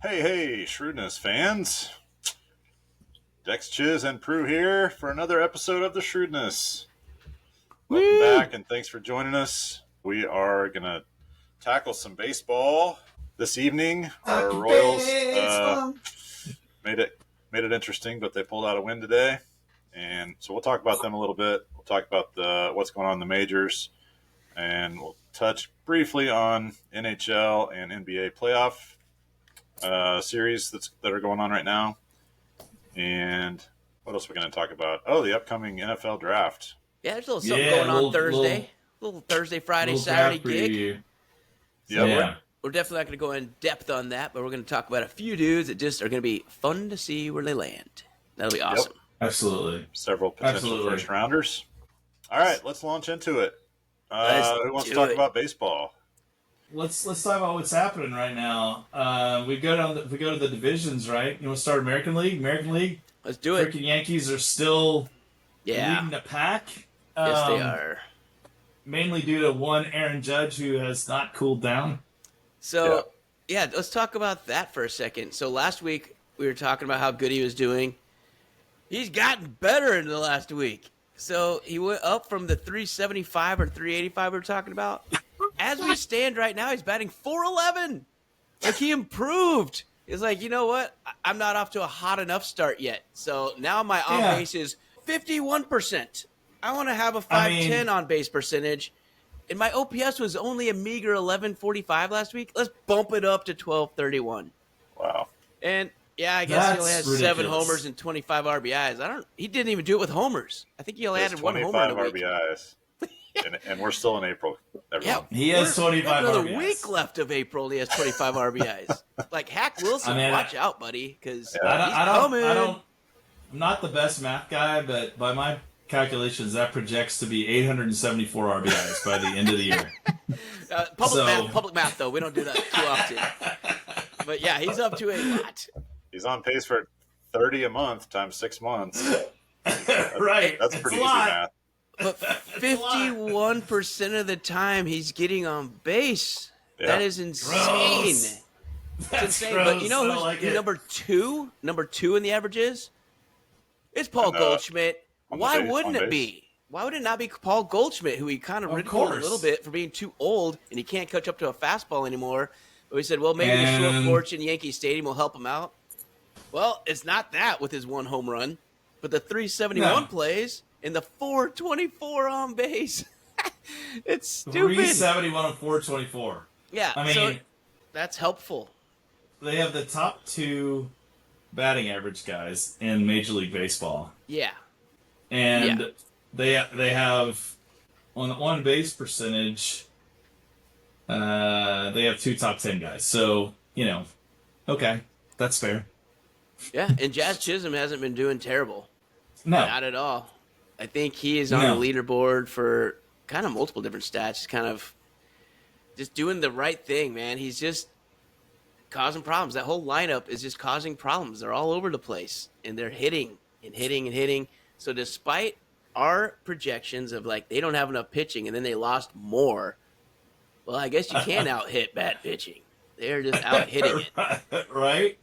Hey, Shrewdness fans. Dex Chiz and Prue here for another episode of the Shrewdness. Welcome back and thanks for joining us. We are going to tackle some baseball this evening. Our Royals made it interesting, but they pulled out a win today. And so we'll talk about them a little bit. We'll talk about what's going on in the majors. And we'll touch briefly on NHL and NBA playoff series that are going on right now. And what else are we going to talk about? Oh, the upcoming NFL draft. Yeah, there's a little something going on Thursday. Little Thursday, Friday, Saturday gig. Yeah. We're definitely not going to go in depth on that, but we're going to talk about a few dudes that just are going to be fun to see where they land. That'll be awesome. Yep. Absolutely. Several potential first rounders. All right, let's launch into it. Who wants to talk about baseball? Let's talk about what's happening right now. We go to the divisions, right? You want to start American League? American League. Let's do it. Freaking Yankees are still leading the pack. Yes, they are. Mainly due to one Aaron Judge who has not cooled down. So, let's talk about that for a second. So last week we were talking about how good he was doing. He's gotten better in the last week. So he went up from the 375 or 385 we were talking about. As we stand right now, he's batting .411. Like, he improved. He's like, you know what? I'm not off to a hot enough start yet. So now my on-base is 51%. I want to have a 510 on-base percentage. And my OPS was only a meager 1145 last week. Let's bump it up to 1231. Wow. And, I guess he only has ridiculous. 7 homers and 25 RBIs. He didn't even do it with homers. I think he only added 1 homer in a week. 25 RBIs. and we're still in April. Everyone. He has 25 another RBIs. Week left of April, and he has 25 RBIs. Like, Hack Wilson, watch out, buddy, because he's coming. I'm not the best math guy, but by my calculations, that projects to be 874 RBIs by the end of the year. Public math, though. We don't do that too often. But, he's up to a lot. He's on pace for 30 a month times 6 months. Right. That's pretty easy math. But 51% of the time he's getting on base. Yeah. That is insane. Gross. That's insane. Gross. But you know who's number two in the averages? It's Paul Goldschmidt. Why wouldn't it be? Why would it not be Paul Goldschmidt, who he kind of ridiculed a little bit for being too old and he can't catch up to a fastball anymore? But we said, well, maybe the short porch in Yankee Stadium will help him out. Well, it's not that with his 1 home run, but the 371 plays. And the 424 on base. It's stupid. 371 and 424. Yeah, so that's helpful. They have the top 2 batting average guys in Major League Baseball. Yeah. And they have on the on base percentage, they have 2 top 10 guys. So, okay, that's fair. Yeah, and Jazz Chisholm hasn't been doing terrible. No. Not at all. I think he is on the leaderboard for kind of multiple different stats, kind of just doing the right thing, man. He's just causing problems. That whole lineup is just causing problems. They're all over the place, and they're hitting and hitting and hitting. So despite our projections of, like, they don't have enough pitching and then they lost more, well, I guess you can out-hit bad pitching. They're just out-hitting it. Right?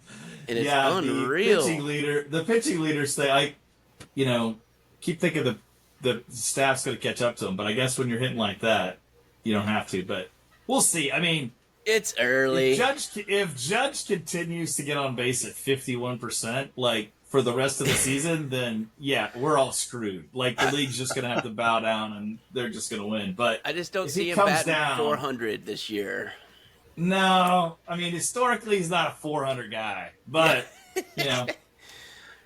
And it's unreal. The pitching leaders say, keep thinking the staff's going to catch up to them, but I guess when you're hitting like that, you don't have to. But we'll see. I mean, it's early. If Judge continues to get on base at 51%, like, for the rest of the season, then we're all screwed. Like, the league's just going to have to bow down, and they're just going to win. But I just don't see him batting 400 this year. No, I mean, historically, he's not a 400 guy, but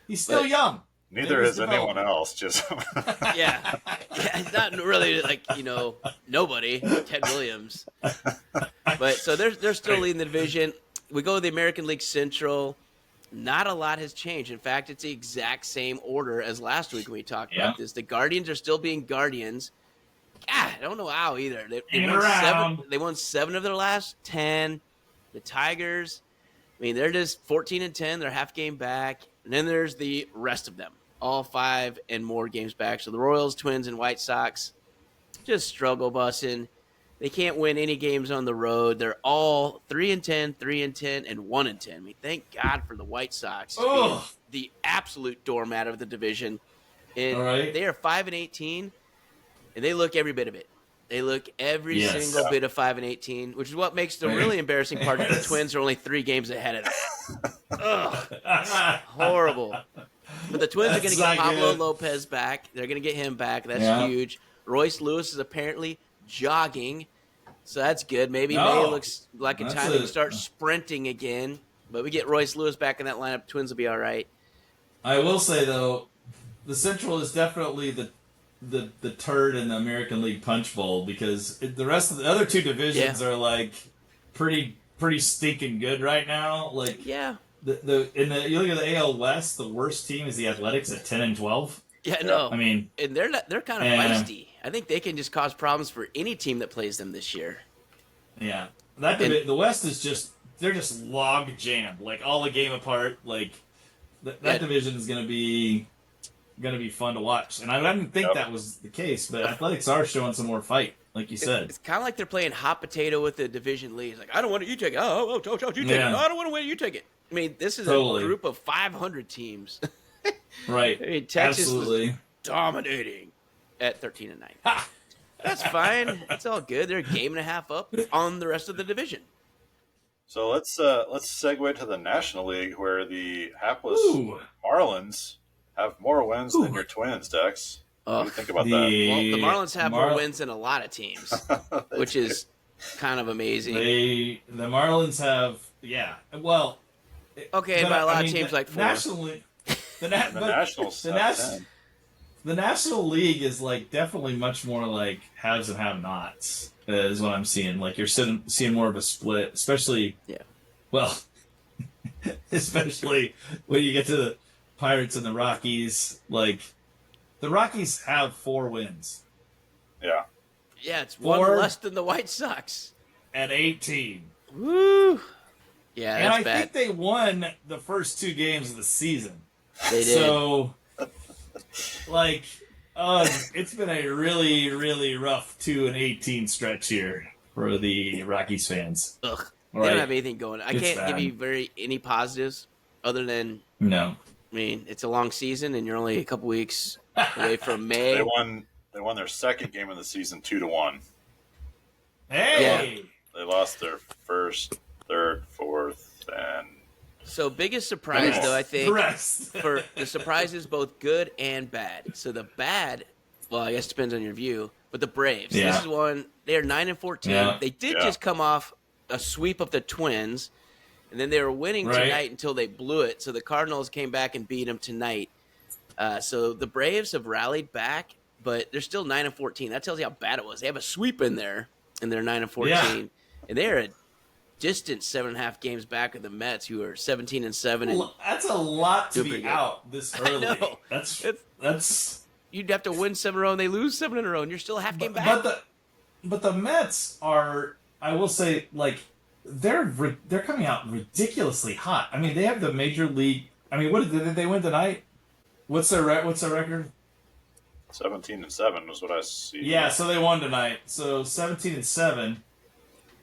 he's still young. Neither is anyone else. Just he's not really like nobody. Ted Williams, but so they're still leading the division. We go to the American League Central. Not a lot has changed. In fact, it's the exact same order as last week when we talked about this. The Guardians are still being Guardians. God, I don't know how either. They won 7 of their last 10. The Tigers, I mean, they're just 14-10. They're half game back. And then there's the rest of them, all 5 and more games back. So the Royals, Twins, and White Sox just struggle bussing. They can't win any games on the road. They're all 3-10, 3-10, and 1-10. I mean, thank God for the White Sox being the absolute doormat of the division. And All right. they are 5-18, and they look every bit of it. They look every Yes. single bit of 5-18, which is what makes the really embarrassing part that the Twins are only 3 games ahead of them. Ugh, horrible. But the Twins are going to get Pablo Lopez back. They're going to get him back. That's huge. Royce Lewis is apparently jogging, so that's good. Maybe May looks like a time to start sprinting again. But we get Royce Lewis back in that lineup. Twins will be all right. I will say though, the Central is definitely the turd in the American League Punch Bowl because the rest of the other 2 divisions are like pretty stinking good right now. Like you look at the AL West, the worst team is the Athletics at 10-12. Yeah, no. I mean, and they're kind of feisty. I think they can just cause problems for any team that plays them this year. Yeah, the West is they're just log jammed, like all a game apart. Like that division is going to be fun to watch, and I didn't think that was the case, but Athletics are showing some more fight, like you said. It's kind of like they're playing hot potato with the division leads. Like, I don't want it, you take it. Oh, you take it. No, I don't want to win, you take it. I mean, this is a group of 500 teams. Right. I mean, Texas was dominating at 13-9. That's fine. It's all good. They're a game and a half up on the rest of the division. So let's segue to the National League, where the hapless Marlins have more wins than your Twins, Dex. What do you think about that? Well, the Marlins have more wins than a lot of teams, which is kind of amazing. The Marlins have, well. Okay, by a lot of teams, like 4. Nationally, the National League is like definitely much more like haves and have-nots, is what I'm seeing. Like you're seeing more of a split, especially especially when you get to the Pirates and the Rockies. Like the Rockies have 4 wins. Yeah. Yeah, it's 1 less than the White Sox at 18. Woo! Yeah, that's bad. Think they won the first 2 games of the season. They did. So, like, it's been a really, really rough 2-18 stretch here for the Rockies fans. Ugh. Right? They don't have anything going. I can't give you any positives other than no. I mean, it's a long season, and you're only a couple weeks away from May. They won their second game of the season 2-1. Hey, they lost their first, third, fourth, and so biggest surprise though I think for the surprise is both good and bad. So the bad, well, I guess it depends on your view, but the Braves. Yeah. This is one. They are 9-14. Yeah. They did just come off a sweep of the Twins, and then they were winning tonight until they blew it. So the Cardinals came back and beat them tonight. So the Braves have rallied back, but they're still 9-14. That tells you how bad it was. They have a sweep in there, and they're 9-14, and they're a distant 7.5 games back of the Mets, who are 17-7. That's a lot to be out this early. I know. That's. You'd have to win 7 in a row, and they lose 7 in a row, and you're still a half game back. But the Mets are, I will say, like they're coming out ridiculously hot. I mean, they have the major league. I mean, what did they win tonight? What's their record? 17-7 was what I see. Yeah, so they won tonight. So 17-7.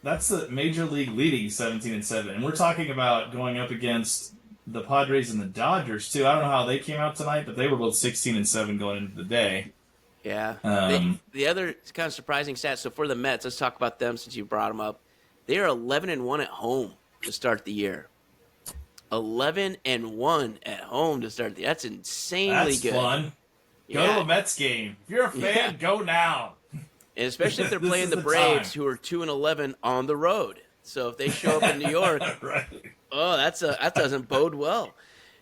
That's the major league leading 17-7, and we're talking about going up against the Padres and the Dodgers too. I don't know how they came out tonight, but they were both 16-7 going into the day. Yeah. The other kind of surprising stat. So for the Mets, let's talk about them since you brought them up. They are 11-1 at home to start the year. 11-1 at home to start the year. That's insanely good. That's fun. Go to a Mets game. If you're a fan, go now. And especially if they're playing the Braves, who are 2-11 on the road. So if they show up in New York, that doesn't bode well.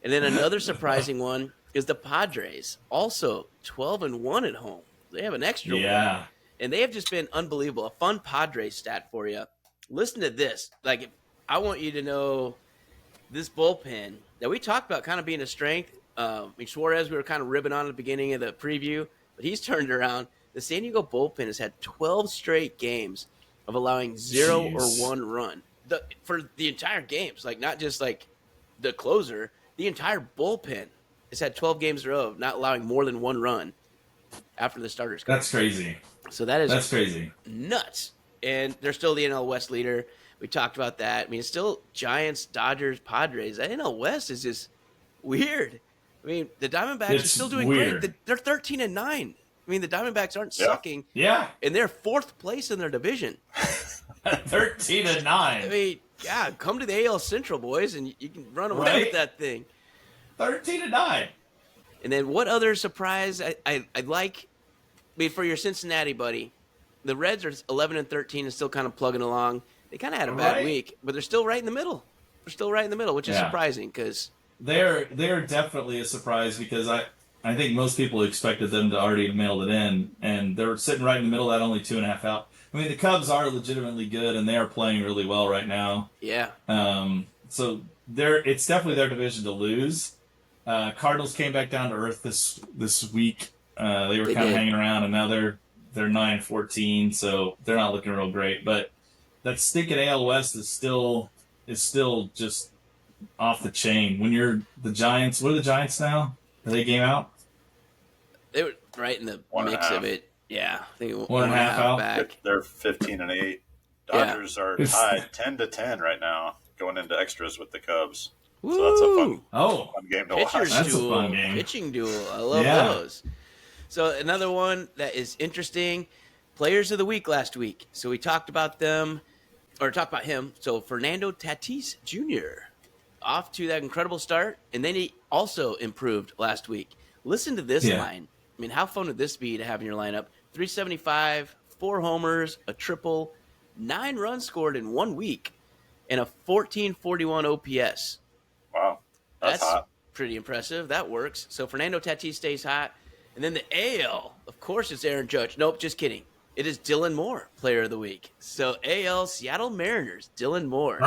And then another surprising one is the Padres, also 12-1 at home. They have an extra win. And they have just been unbelievable. A fun Padres stat for you. Listen to this. Like, I want you to know this bullpen that we talked about kind of being a strength. I mean, Suarez, we were kind of ribbing on at the beginning of the preview, but he's turned around. The San Diego bullpen has had 12 straight games of allowing 0 or 1 run for the entire games. Like, not just like the closer. The entire bullpen has had 12 games in a row of not allowing more than 1 run after the starters. That's crazy. So that's crazy. Nuts. and they're still the NL West leader. We talked about that. I mean, it's still Giants, Dodgers, Padres. The NL West is just weird. I mean, the Diamondbacks are still doing weird. great. They're 13-9. I mean, the Diamondbacks aren't sucking. Yeah. And they're 4th place in their division. 13-9. I mean, yeah, come to the AL Central, boys, and you can run away with that thing. 13-9. And then what other surprise I like? I mean, for your Cincinnati buddy, the Reds are 11-13 and still kind of plugging along. They kind of had a bad week, but they're still right in the middle. They're still right in the middle, which is surprising because they're definitely a surprise because I think most people expected them to already have mailed it in, and they're sitting right in the middle of that, only 2.5 out. I mean, the Cubs are legitimately good, and they are playing really well right now. Yeah. So it's definitely their division to lose. Cardinals came back down to earth this week. They were kind of hanging around, and now they're 9-14, so they're not looking real great. But that stinking AL West is still just off the chain. When you're the Giants, what are the Giants now? Are they game out? They were right in the mix of it. Yeah, I think 1.5 out. back. They're 15-8. Dodgers are tied 10-10 right now, going into extras with the Cubs. Woo! So that's a fun game to watch. That's a fun game. Pitching duel. I love those. So another one that is interesting, players of the week last week. So we talked about them, or talked about him. So Fernando Tatis Jr. off to that incredible start, and then he also improved last week. Listen to this line. I mean, how fun would this be to have in your lineup? 375, 4 homers, a triple, 9 runs scored in 1 week, and a 1441 OPS. Wow. That's hot. Pretty impressive. That works. So Fernando Tatis stays hot. And then the AL, of course, it's Aaron Judge. Nope, just kidding. It is Dylan Moore, player of the week. So AL, Seattle Mariners, Dylan Moore.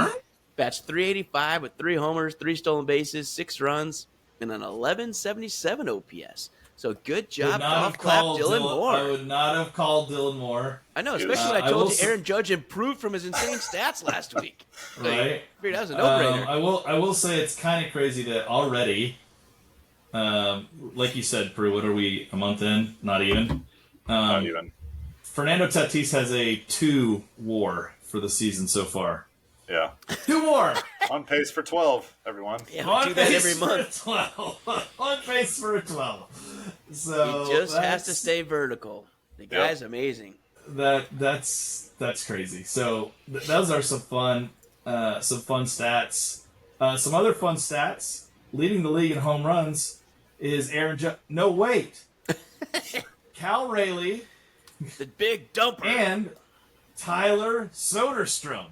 Bats 385 with 3 homers, 3 stolen bases, 6 runs, and an 1177 OPS. So good job, golf clap, Dylan Moore. I would not have called Dylan Moore. I know, especially when I told you Aaron Judge improved from his insane stats last week. Right. That was a no-brainer. I will say it's kind of crazy that already, like you said, Prue, what are we, a month in? Not even. Not even. Fernando Tatis has a 2 WAR for the season so far. Yeah. 2 WAR. On pace for 12, everyone. Yeah, we do that every month. On pace for a 12. So he just has to stay vertical. The guy's amazing. That's crazy. So those are some fun stats. Some other fun stats. Leading the league in home runs is Aaron Judge. No, wait. Cal Raleigh, the big dumper, and Tyler Soderstrom.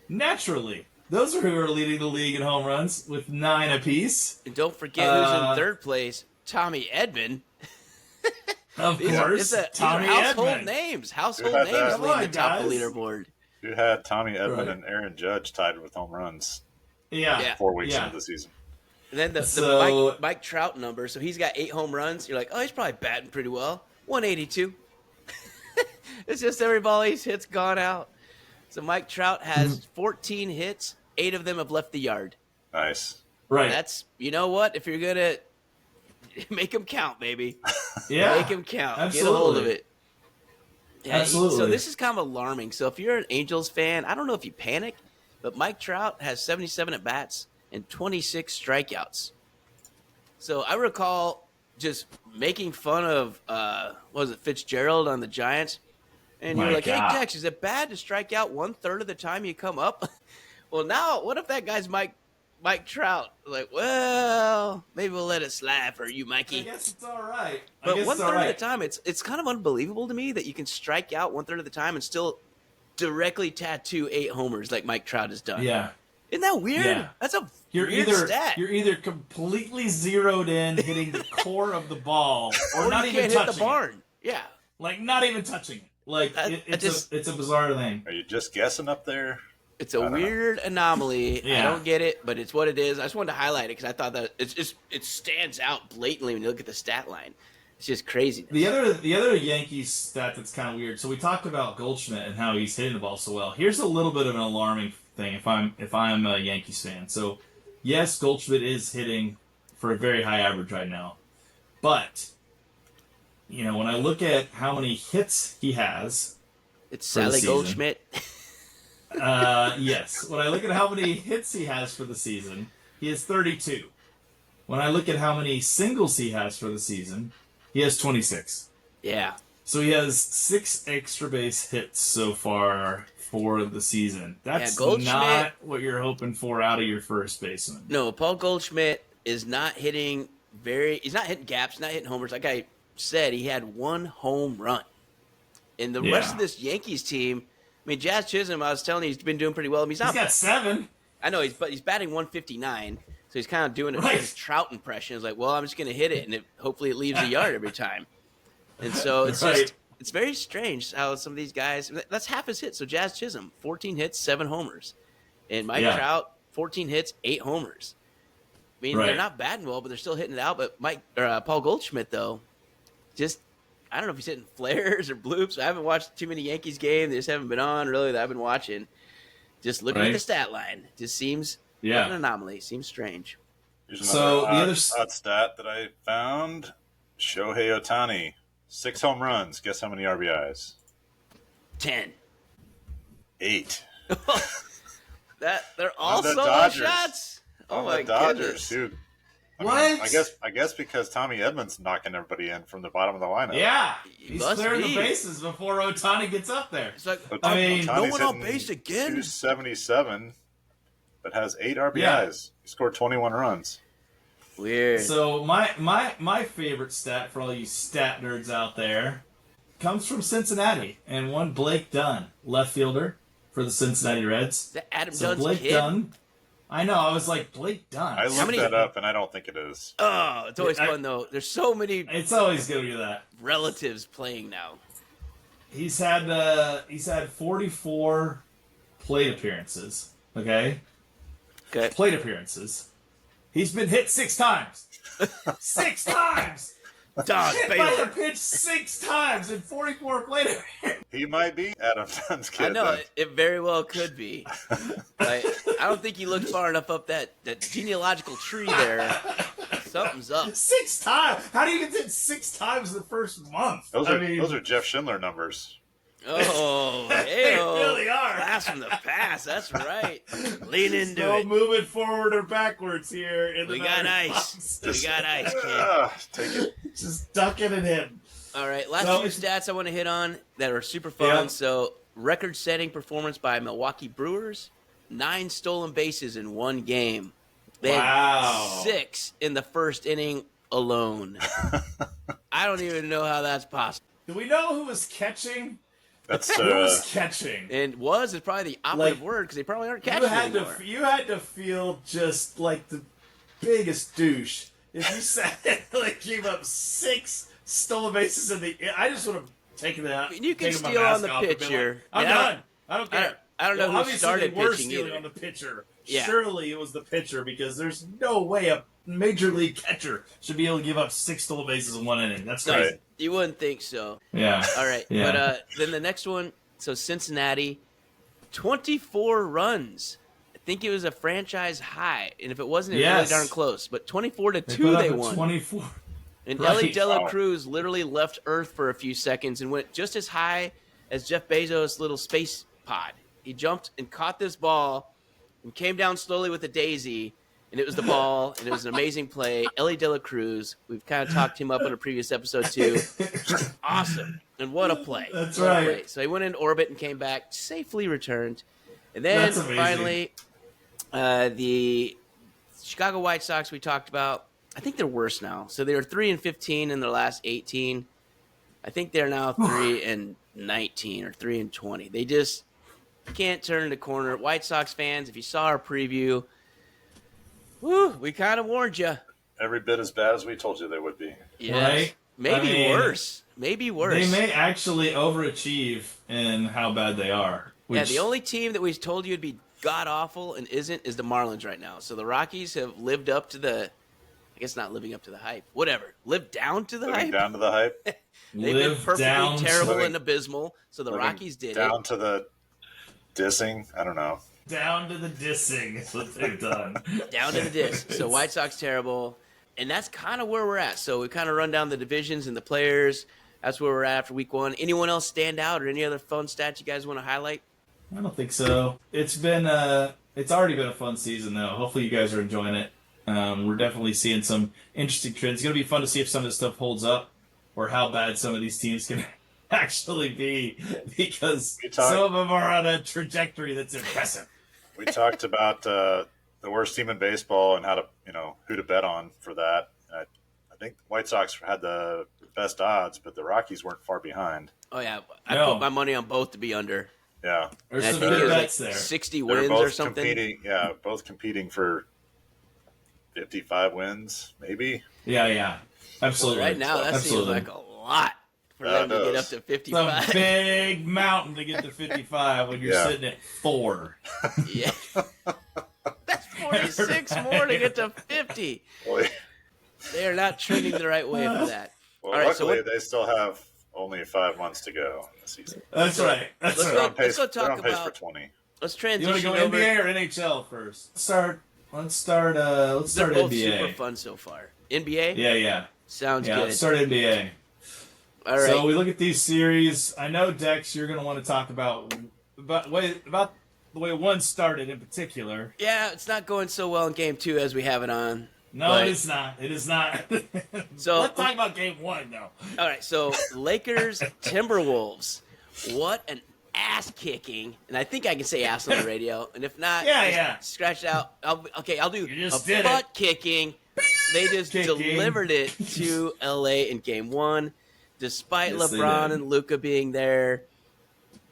Naturally, those are who are leading the league in home runs with 9 apiece. And don't forget who's in 3rd place, Tommy Edman. Of course, Tommy household names. Household names leading the top of the leaderboard. You had Tommy Edman and Aaron Judge tied with home runs. Yeah. 4 weeks into the season. And then the Mike Trout number. So he's got 8 home runs. You're like, oh, he's probably batting pretty well. 182. It's just every ball he's hit's gone out. So Mike Trout has 14 hits. 8 of them have left the yard. Nice. Right. That's, you know what? If you're going to make them count, baby. Yeah. Make them count. Absolutely. Get a hold of it. Yeah, Absolutely. So this is kind of alarming. So if you're an Angels fan, I don't know if you panic, but Mike Trout has 77 at-bats and 26 strikeouts. So I recall just making fun of, Fitzgerald on the Giants. And you're like, hey, Tex, is it bad to strike out 1/3 of the time you come up? Well, now, what if that guy's Mike Trout? Like, well, maybe we'll let it slide for you, Mikey. I guess it's all right. But 1/3 of the time, it's kind of unbelievable to me that you can strike out 1/3 of the time and still directly tattoo 8 homers like Mike Trout has done. Yeah. Isn't that weird? Yeah. That's a weird stat. You're either completely zeroed in, hitting the core of the ball, or not you even can't touching hit the barn. it. Yeah. Like, not even touching it. Like, it's a bizarre thing. Are you just guessing up there? It's a weird anomaly. Yeah. I don't get it, but it's what it is. I just wanted to highlight it because I thought that it stands out blatantly when you look at the stat line. It's just crazy. The other Yankees stat that's kind of weird. So we talked about Goldschmidt and how he's hitting the ball so well. Here's a little bit of an alarming thing if I'm a Yankees fan. So yes, Goldschmidt is hitting for a very high average right now, but when I look at how many hits he has It's for the Sally season. Goldschmidt. Yes. When I look at how many hits he has for the season, he has 32. When I look at how many singles he has for the season, he has 26. Yeah. So he has 6 extra base hits so far for the season. That's not what you're hoping for out of your first baseman. No, Paul Goldschmidt is not hitting he's not hitting gaps, not hitting homers. Like I said, he had 1 home run. And the rest of this Yankees team, I mean, Jazz Chisholm, I was telling you, he's been doing pretty well. I mean, he's got 7. I know, he's batting 159, so he's kind of doing his Trout impression. It's like, well, I'm just going to hit it, and hopefully it leaves the yard every time. And so it's it's very strange how some of these guys, that's half his hits. So Jazz Chisholm, 14 hits, 7 homers. And Mike Trout, 14 hits, 8 homers. I mean, they're not batting well, but they're still hitting it out. But Paul Goldschmidt, though, just, I don't know if he's hitting flares or bloops. I haven't watched too many Yankees games. They just haven't been on, really, that I've been watching. Just looking at the stat line, just seems like an anomaly. Seems strange. Here's another odd stat that I found. Shohei Ohtani, 6 home runs. Guess how many RBIs? 10. 8. They're all solo shots? Oh my goodness, dude. I guess because Tommy Edmonds knocking everybody in from the bottom of the lineup. Yeah, he's clearing the bases before Ohtani gets up there. It's like, no one on base again. 277, but has 8 RBIs. Yeah. He scored 21 runs. Weird. So my favorite stat for all you stat nerds out there comes from Cincinnati and one Blake Dunn, left fielder for the Cincinnati Reds. Is that Adam Dunn's Blake kid? Dunn. I know. I was like, Blake Dunn. I looked that up, and I don't think it is. Oh, it's always fun, though. There's so many It's always going to be that. relatives playing now. He's had 44 plate appearances. Okay? Plate appearances. He's been hit 6 times. 6 times! Dog, hit by the pitch 6 times in 44 plate appearances. He might be Adam Dunn's kid. I know, it very well could be. I don't think he looked far enough up that genealogical tree there. Something's up. 6 times? How do you get hit 6 times in the first month? Those are Jeff Schindler numbers. Oh, they really are. Blast from the past. That's right. Lean into no it. Moving forward or backwards here. We got ice. We got ice, kid. Take it. Just duck it and hit. All right, last few stats I want to hit on that are super fun. Yeah. So, record-setting performance by Milwaukee Brewers, 9 stolen bases in 1 game. They had 6 in the first inning alone. I don't even know how that's possible. Do we know who was catching? That's who was catching? And is probably the operative word because they probably aren't catching anymore. You had to feel just like the biggest douche if you sat like gave up 6 stolen bases in the. I just would have taken that. I mean, you can steal on the pitcher. I'm done. I don't care. I don't know who started pitching stealing either. On the pitcher. Yeah. Surely it was the pitcher because there's no way a major league catcher should be able to give up 6 stolen bases in 1 inning. That's crazy. Right. You wouldn't think so. Yeah. All right. Yeah. But then the next one, so Cincinnati, 24 runs. I think it was a franchise high. And if it wasn't, it was really darn close. But 24-2 they won. 24. And Ellie De La Cruz literally left Earth for a few seconds and went just as high as Jeff Bezos' little space pod. He jumped and caught this ball and came down slowly with a daisy. And it was the ball, and it was an amazing play. Ellie De La Cruz, we've kind of talked him up in a previous episode, too. Awesome. And what a play. That's right. So he went into orbit and came back, safely returned. And then finally, the Chicago White Sox we talked about, I think they're worse now. So they were 3-15 in their last 18. I think they're now 3-19 or 3-20. They just can't turn the corner. White Sox fans, if you saw our preview, we kind of warned you. Every bit as bad as we told you they would be. Yes. Right? Maybe worse. Maybe worse. They may actually overachieve in how bad they are. Yeah, the only team that we told you would be god-awful and isn't is the Marlins right now. So the Rockies have lived up to the – I guess not living up to the hype. Whatever. Lived down to the hype. Down to the hype. They've been perfectly terrible and abysmal. So the Rockies did down to the dissing. I don't know. Down to the dissing is what they've done. Down to the diss. So White Sox terrible. And that's kind of where we're at. So we kind of run down the divisions and the players. that's where we're at after week 1. Anyone else stand out or any other fun stats you guys want to highlight? I don't think so. It's already been a fun season though. Hopefully you guys are enjoying it. We're definitely seeing some interesting trends. It's gonna be fun to see if some of this stuff holds up, or how bad some of these teams can actually be, because some of them are on a trajectory that's impressive. We talked about the worst team in baseball and how to, who to bet on for that. I think the White Sox had the best odds, but the Rockies weren't far behind. Oh yeah, I put my money on both to be under. Yeah, there's some good bets there. 60 wins or something. Both competing for 55 wins, maybe. Yeah, absolutely. Right now, that seems like a lot for them to get up to 55. It's a big mountain to get to 55 when you're sitting at 4. Yeah. That's 46 more to get to 50. Boy. They are not trending the right way for that. Well, all right, luckily, they still have only 5 months to go in the season. That's right. Let's go talk about for 20. Let's transition. You want to go NBA or NHL first? Let's start They're both NBA. super fun so far. NBA? Yeah. Sounds good. Let's start NBA. All right. So we look at these series. I know, Dex, you're going to want to talk about the way one started in particular. Yeah, it's not going so well in Game 2 as we have it on. No, it is not. It is not. So let's talk about Game 1, though. All right, so Lakers, Timberwolves. What an ass kicking, and I think I can say ass on the radio. And if not, scratch it out. I'll do a butt kicking. They just delivered it to LA in Game 1, despite LeBron and Luka being there.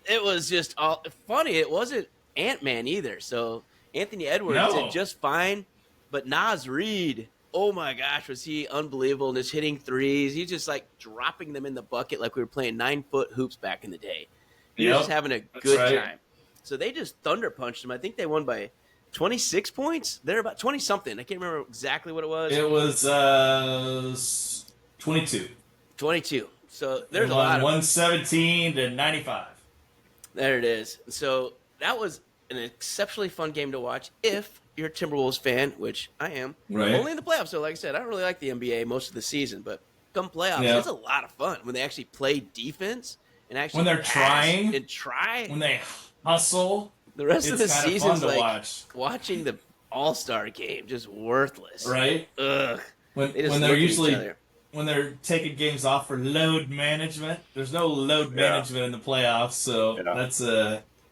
It was just all funny. It wasn't Ant-Man either. So Anthony Edwards did just fine, but Naz Reid, oh my gosh, was he unbelievable and just hitting threes. He's just like dropping them in the bucket like we were playing 9-foot hoops back in the day. He was just having a good time. So they just thunder punched him. I think they won by 26 points. They're about 20-something. I can't remember exactly what it was. It was 22. 22. So there's a lot of 117 to 95. There it is. So that was an exceptionally fun game to watch if you're a Timberwolves fan, which I am. Right. Only in the playoffs. So like I said, I don't really like the NBA most of the season, but come playoffs, it's a lot of fun when they actually play defense and actually when they're trying and try. When they hustle. The rest of the season's like watching the All-Star game, just worthless. Right? Ugh. When they're taking games off for load management. There's no load management in the playoffs, so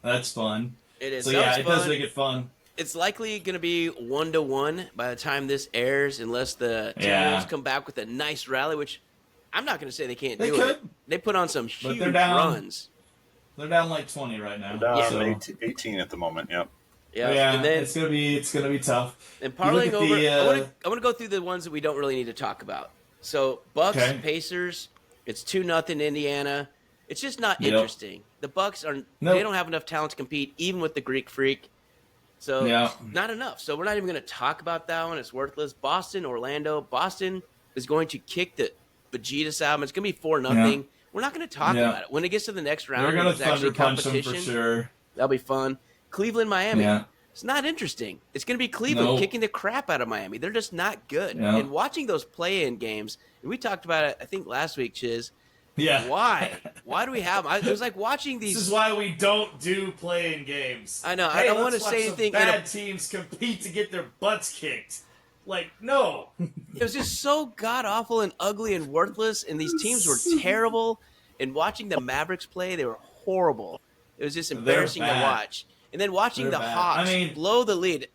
that's fun. It is. So it does make it fun. It's likely going to be 1-1 by the time this airs, unless the Timberwolves come back with a nice rally, which I'm not going to say they can't do it. They put on some huge runs. They're down like 20 right now. They're down 18 at the moment. Yep. Yeah, and then it's gonna be tough. And parlaying over, I want to go through the ones that we don't really need to talk about. So Bucks, Pacers, it's 2-0 Indiana. It's just not interesting. The Bucks they don't have enough talent to compete, even with the Greek Freak. So not enough. So we're not even going to talk about that one. It's worthless. Boston, Orlando. Boston is going to kick the bejesus out of them. It's going to be 4-0. We're not going to talk about it. When it gets to the next round, they're going to actually punch them competition. for sure. That'll be fun. Cleveland, Miami. Yeah. It's not interesting. It's going to be Cleveland kicking the crap out of Miami. They're just not good. Yeah. And watching those play-in games, and we talked about it, I think, last week, Chiz. Yeah. Why? Why do we have them? It was like watching these. This is why we don't do play-in games. I know. I don't want to say anything. Bad teams compete to get their butts kicked. Like, no. It was just so god-awful and ugly and worthless, and these teams were terrible. And watching the Mavericks play, they were horrible. It was just embarrassing to watch. And then watching the Hawks blow the lead.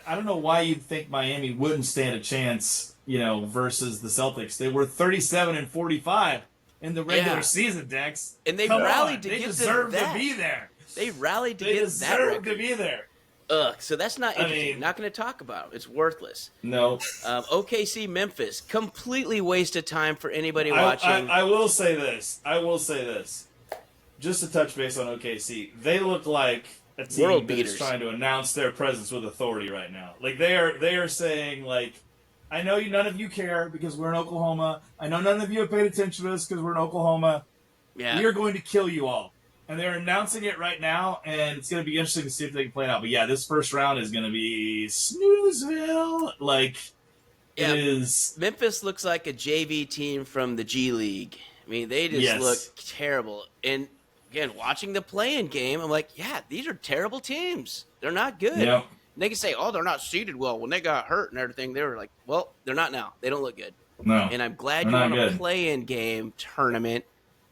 I don't know why you'd think Miami wouldn't stand a chance, versus the Celtics. They were 37-45 in the regular season, Dex. And they rallied to they get deserve to that. To be there. They rallied to they get that record. They deserve to be there. Ugh, so that's not interesting. Not going to talk about it. It's worthless. No. OKC, Memphis, completely waste of time for anybody watching. I will say this. Just to touch base on OKC, they look like a team that is trying to announce their presence with authority right now. Like they are saying, like, I know none of you care because we're in Oklahoma. I know none of you have paid attention to us because we're in Oklahoma. Yeah. We are going to kill you all. And they're announcing it right now, and it's going to be interesting to see if they can play it out. But yeah, this first round is going to be Snoozeville. Like, it is. Memphis looks like a JV team from the G League, I mean, they just look terrible. And again, watching the play-in game, I'm like, yeah, these are terrible teams. They're not good. Yep. And they can say, oh, they're not seeded well. When they got hurt and everything, they were like, well, they're not now. They don't look good. No. And I'm glad you won a play-in game tournament.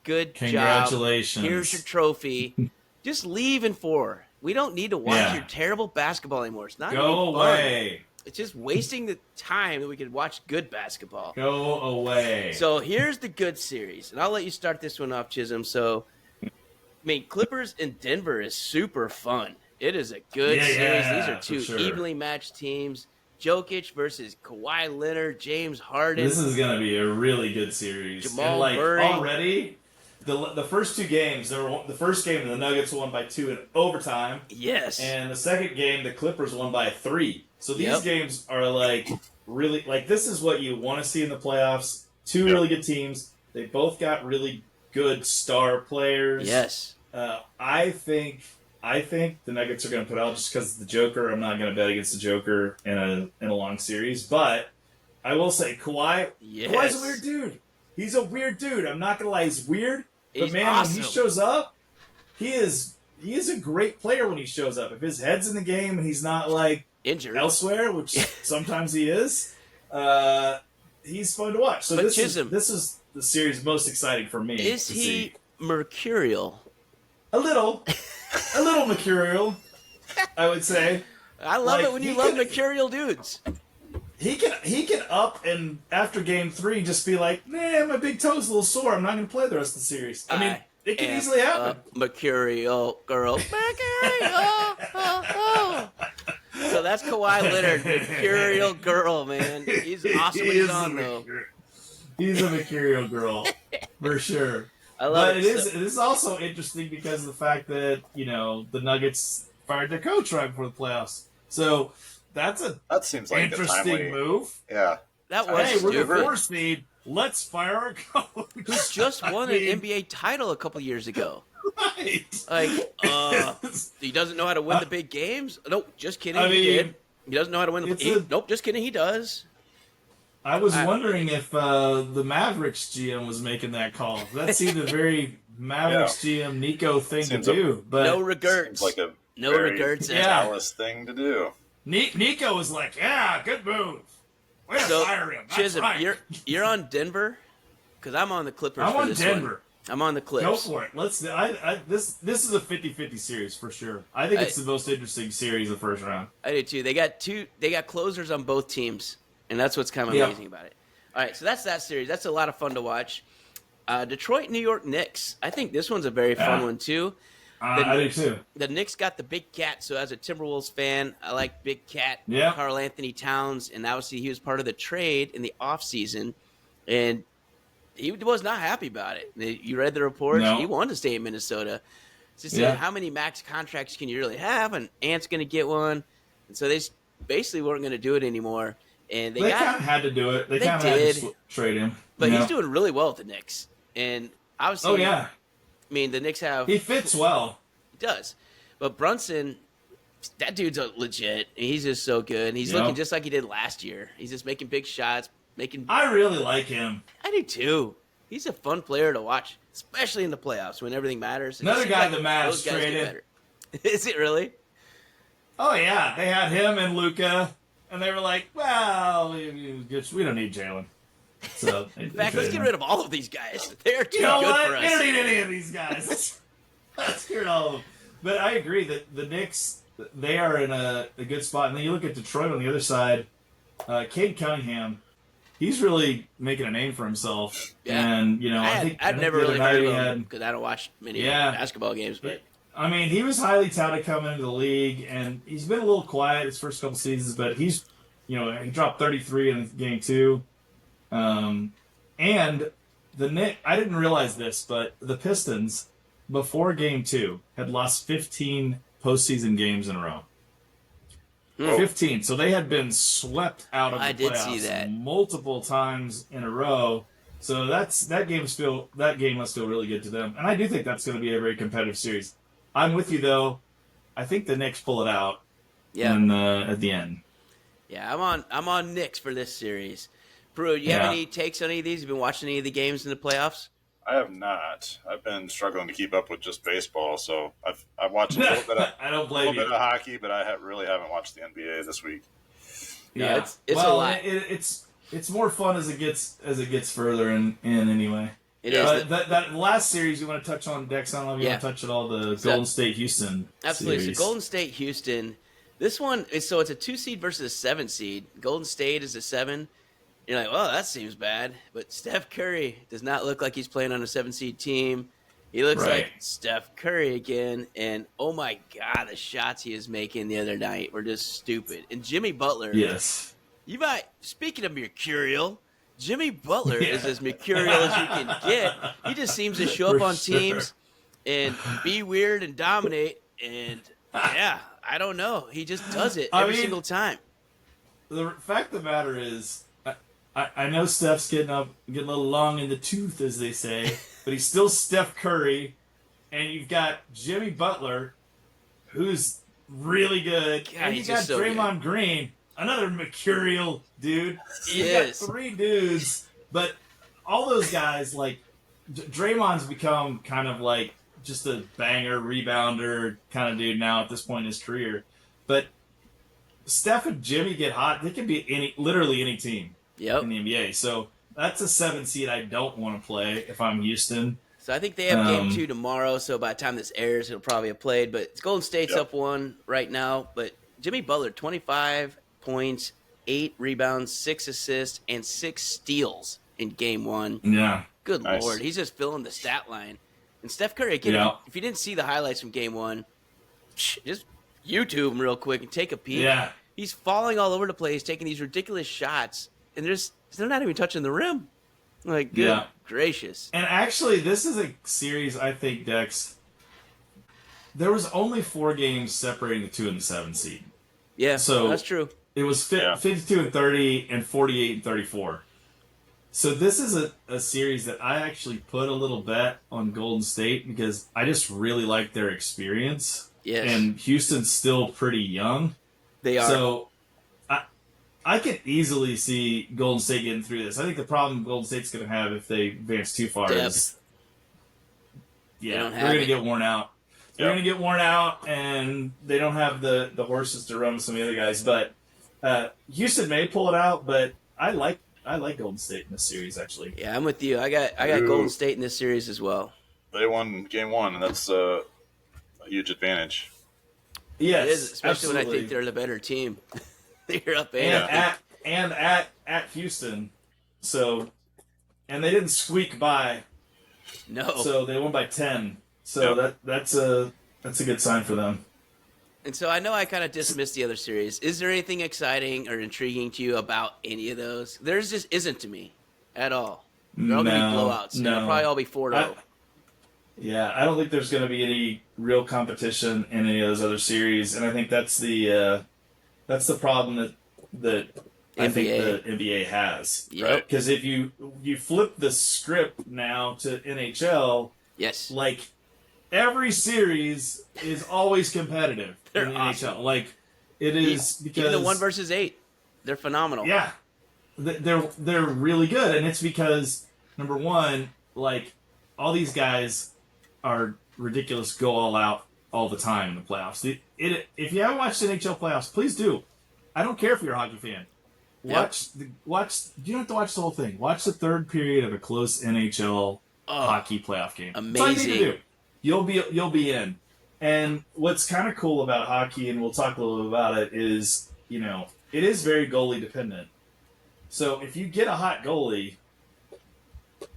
Good Congratulations. job. Here's your trophy. Just leave in 4. We don't need to watch your terrible basketball anymore. It's not Go away. Fun. It's just wasting the time that we could watch good basketball. Go away. So here's the good series, and I'll let you start this one off, Chisholm. So, I mean, Clippers in Denver is super fun. It is a good series. These are two evenly matched teams. Jokic versus Kawhi Leonard, James Harden. This is going to be a really good series. Jamal Murray. Already, the first 2 games, the first game the Nuggets won by 2 in overtime. Yes. And the second game, the Clippers won by 3. So these games are really this is what you want to see in the playoffs. 2 really good teams. They both got really good star players. Yes. I think the Nuggets are going to put out just because the Joker. I'm not going to bet against the Joker in a long series, but I will say Kawhi's a weird dude. He's a weird dude. I'm not going to lie, he's weird. But man, awesome. when he shows up, he is a great player when he shows up. If his head's in the game and he's not injured elsewhere, which sometimes he is, he's fun to watch. So this is the series most exciting for me. Is he mercurial? A little mercurial, I would say. I love it when you love mercurial dudes. He can up and after game 3 just be like, man, my big toe's a little sore. I'm not going to play the rest of the series. I mean, it can easily happen. Mercurial girl. Mercurial. So that's Kawhi Leonard, mercurial girl, man. He's awesome when he's on, though. He's a mercurial girl, for sure. I love it is also interesting because of the fact that, the Nuggets fired their coach right before the playoffs. So that seems like interesting move. Yeah. That was stupid. We're the 4 seed. Let's fire our coach. Who just won an NBA title a couple years ago. Right. He doesn't know how to win the big games? Nope, just kidding. He did. He doesn't know how to win nope, just kidding. He does. I was wondering if the Mavericks GM was making that call. That seemed a very Mavericks GM Nico thing to do. But no regrets. Like a no regrets. Dallas thing to do. Nico was like, "Yeah, good move. Way to fire him." That's Chisholm, right. you're on Denver, because I'm on the Clippers. I'm for on this Denver. One. I'm on the Clips. Go for it. Let's. This is a 50-50 series for sure. I think it's the most interesting series of the first round. I do too. They got closers on both teams, and that's what's kind of amazing about it. All right, so that's that series. That's a lot of fun to watch. Detroit, New York Knicks. I think this one's a very fun one too. I do too. The Knicks got the Big Cat, so as a Timberwolves fan, I like Big Cat, Karl Anthony Towns, and obviously he was part of the trade in the offseason, and he was not happy about it. You read the reports. No. He wanted to stay in Minnesota. Just how many max contracts can you really have? And Ant's going to get one. And so they basically weren't going to do it anymore. And they kind of had to do it. They kind of had to trade him. But he's doing really well with the Knicks. And obviously, I mean, the Knicks have... He fits well. He does. But Brunson, that dude's legit. He's just so good. And he's looking just like he did last year. He's just making big shots. I really like him. I do too. He's a fun player to watch, especially in the playoffs when everything matters. Another guy the Mavs traded. Is it really? Oh yeah, they had him and Luka, and they were like, "Well, we don't need Jalen." So in fact, let's get rid of all of these guys. They're too good for us. We don't need any of these guys. Let's get rid of all of them. But I agree that the Knicks, they are in a good spot. And then you look at Detroit on the other side. Cade Cunningham. He's really making a name for himself. Yeah. And, I've never really heard of him because I don't watch many basketball games. But I mean, he was highly touted coming into the league, and he's been a little quiet his first couple seasons, but he's, he dropped 33 in game 2. And the Knicks, I didn't realize this, but the Pistons, before game 2, had lost 15 postseason games in a row. 15. So they had been swept out of the playoffs multiple times in a row. So that game must feel really good to them. And I do think that's going to be a very competitive series. I'm with you though. I think the Knicks pull it out. Yeah. At the end. Yeah, I'm on Knicks for this series. Brew, you have any takes on any of these? You been watching any of the games in the playoffs? I have not. I've been struggling to keep up with just baseball, so I've watched a little bit of I don't blame you. hockey, but I really haven't watched the NBA this week. No, Yeah, it's a well, lot. it's more fun as it gets further in anyway. It Yeah. is. That last series you want to touch on, Dex? I don't know if you Yeah. want to touch at all the So- Golden State Houston Absolutely. series. So Golden State, Houston. This one is it's a 2 seed versus a 7 seed. Golden State is a 7. You're like, well, that seems bad. But Steph Curry does not look like he's playing on a 7 seed team. He looks Right. like Steph Curry again. And oh my God, the shots he is making the other night were just stupid. And Jimmy Butler. Yes. Speaking of mercurial, Jimmy Butler Yeah. is as mercurial as you can get. He just seems to show up For on sure. teams and be weird and dominate. And yeah, I don't know. He just does it every single time. The fact of the matter is, I know Steph's getting a little long in the tooth, as they say, but he's still Steph Curry, and you've got Jimmy Butler, who's really good, God, and you he's got just so Draymond Green, another mercurial dude. He You've is. got 3 dudes, but all those guys, like, Draymond's become kind of like just a banger, rebounder kind of dude now at this point in his career. But Steph and Jimmy get hot, they can be literally any team Yep. in the NBA. So that's a 7 seed I don't want to play if I'm Houston. So I think they have game 2 tomorrow. So by the time this airs, it'll probably have played. But Golden State's up 1 right now. But Jimmy Butler, 25 points, 8 rebounds, 6 assists, and 6 steals in game 1. Yeah. Good Nice. Lord. He's just filling the stat line. And Steph Curry, again, Yeah. if you didn't see the highlights from game 1, just YouTube him real quick and take a peek. Yeah. He's falling all over the place, taking these ridiculous shots, and they're not even touching the rim. Like, good Yeah. gracious. And actually, this is a series, I think, Dex, there was only 4 games separating the 2 and the 7 seed. Yeah, So- that's true. It was Yeah. 52 and 30 and 48 and 34. So this is a series that I actually put a little bet on Golden State because I just really like their experience. Yes, And Houston's still pretty young. they are. So I could easily see Golden State getting through this. I think the problem Golden State's going to have if they advance too far is They yeah, don't they're have going to it. get worn out. They're Yep. going to get worn out, and they don't have the horses to run with some of the other guys. But Houston may pull it out, but I like Golden State in this series actually. Yeah, I'm with you. I got Ooh. Golden State in this series as well. They won game 1, and that's a huge advantage. Yes, It is, especially when I absolutely. think they're the better team. They're up and eight. at Houston, so and they didn't squeak by, No. so they won by 10. So Yep. that's a good sign for them. And so I know I kind of dismissed the other series. Is there anything exciting or intriguing to you about any of those? There's just isn't to me at all. They're all going to be No, blowouts. no. They'll probably all be 4-0. Yeah, I don't think there's going to be any real competition in any of those other series, and I think that's the problem that I think the NBA has. Yep. Right. Because if you flip the script now to NHL, Yes. like every series is always competitive They're in the awesome. NHL. Like it is because Even the 1 versus 8. They're phenomenal. yeah, they're really good, and it's because number one, like all these guys are ridiculous, go all out all the time in the playoffs. If you haven't watched the NHL playoffs, please do. I don't care if you're a hockey fan. Watch. You don't have to watch the whole thing. Watch the third period of a close NHL hockey playoff game. That's all you need to Amazing. do. You'll be in. And what's kind of cool about hockey, and we'll talk a little bit about it, is it is very goalie dependent. So if you get a hot goalie,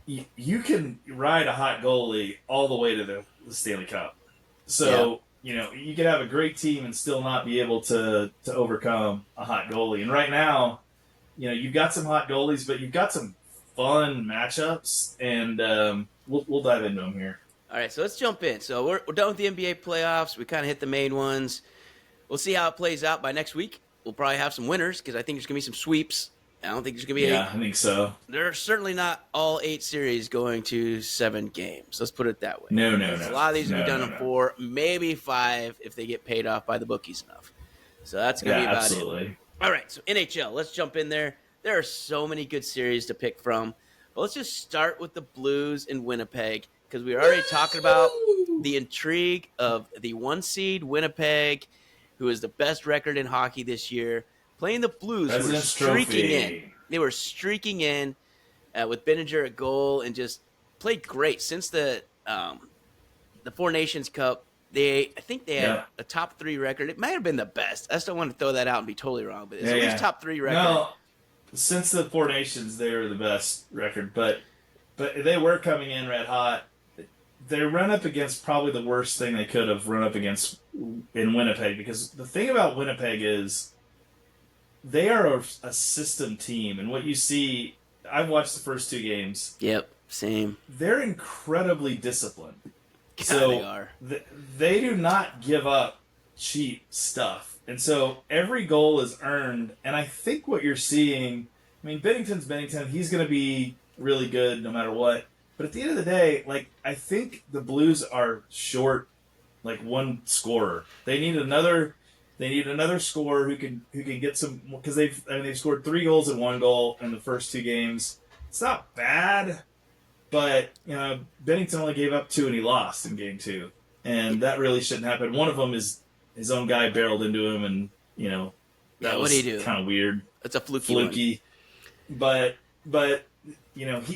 you can ride a hot goalie all the way to the Stanley Cup. So you could have a great team and still not be able to overcome a hot goalie. And right now, you've got some hot goalies, but you've got some fun matchups, and we'll dive into them here. All right, so let's jump in. So we're done with the NBA playoffs. We kind of hit the main ones. We'll see how it plays out by next week. We'll probably have some winners because I think there's going to be some sweeps. I don't think there's going to be Yeah, I think so. There are certainly not all 8 series going to 7 games. Let's put it that way. No. A lot of these will be done in no. 4, maybe 5 if they get paid off by the bookies enough. So that's going to be about absolutely. it. All right, so NHL, let's jump in there. There are so many good series to pick from. But let's just start with the Blues in Winnipeg because we were already talking about the intrigue of the 1 seed Winnipeg, who is the best record in hockey this year, playing the Blues, who were President's streaking Trophy. in. They were streaking in with Benninger at goal and just played great since the Four Nations Cup. I think they had a top 3 record. It might have been the best. I just don't want to throw that out and be totally wrong, but it's at least top 3 record. No, since the Four Nations, they were the best record, but they were coming in red hot. They run up against probably the worst thing they could have run up against in Winnipeg, because the thing about Winnipeg is they are a system team, and what you see, I've watched the first 2 games. Yep, same. They're incredibly disciplined. God, so they are. They do not give up cheap stuff. And so every goal is earned. And I think what you're seeing, I mean, Bennington's Bennington. He's going to be really good no matter what. But at the end of the day, like, I think the Blues are short, like, one scorer. They need another scorer who can get some, because they've scored 3 goals and 1 goal in the first 2 games. It's not bad. But, Bennington only gave up 2 and he lost in game 2. And that really shouldn't happen. One of them is his own guy barreled into him, and, that was kind of weird. It's a fluky. One. But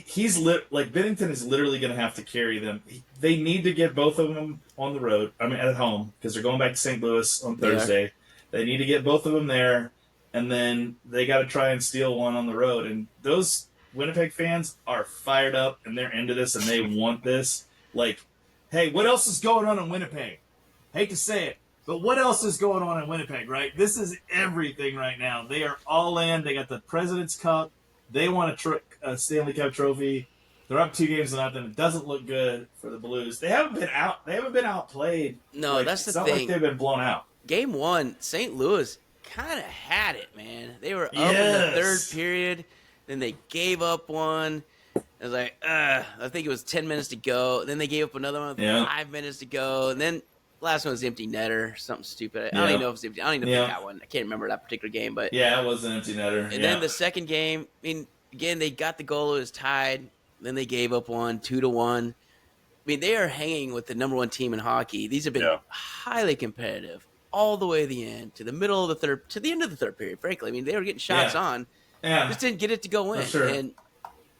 he's like, Bennington is literally going to have to carry them. They need to get both of them on the road. I mean, at home, because they're going back to St. Louis on Thursday. They need to get both of them there, and then they got to try and steal one on the road. And those Winnipeg fans are fired up, and they're into this, and they want this. Like, hey, what else is going on in Winnipeg? Hate to say it, but what else is going on in Winnipeg, right? This is everything right now. They are all in. They got the President's Cup. They want a Stanley Cup trophy. They're up 2-0. It doesn't look good for the Blues. They haven't been outplayed. No, that's the thing. It's not like they've been blown out. Game 1, St. Louis kind of had it, man. They were up in the 3rd period. Then they gave up one. I was like, I think it was 10 minutes to go. Then they gave up another one with 5 minutes to go. And then last one was empty netter, something stupid. I don't even know if it's empty. I don't even know if they got one. I can't remember that particular game. But yeah, it was an empty netter. And then the second game, I mean, again, they got the goal. It was tied. Then they gave up one, 2-1. I mean, they are hanging with the number 1 team in hockey. These have been highly competitive all the way to the end, to the middle of the third, to the end of the 3rd period, frankly. I mean, they were getting shots on. Yeah. Just didn't get it to go in. Sure. And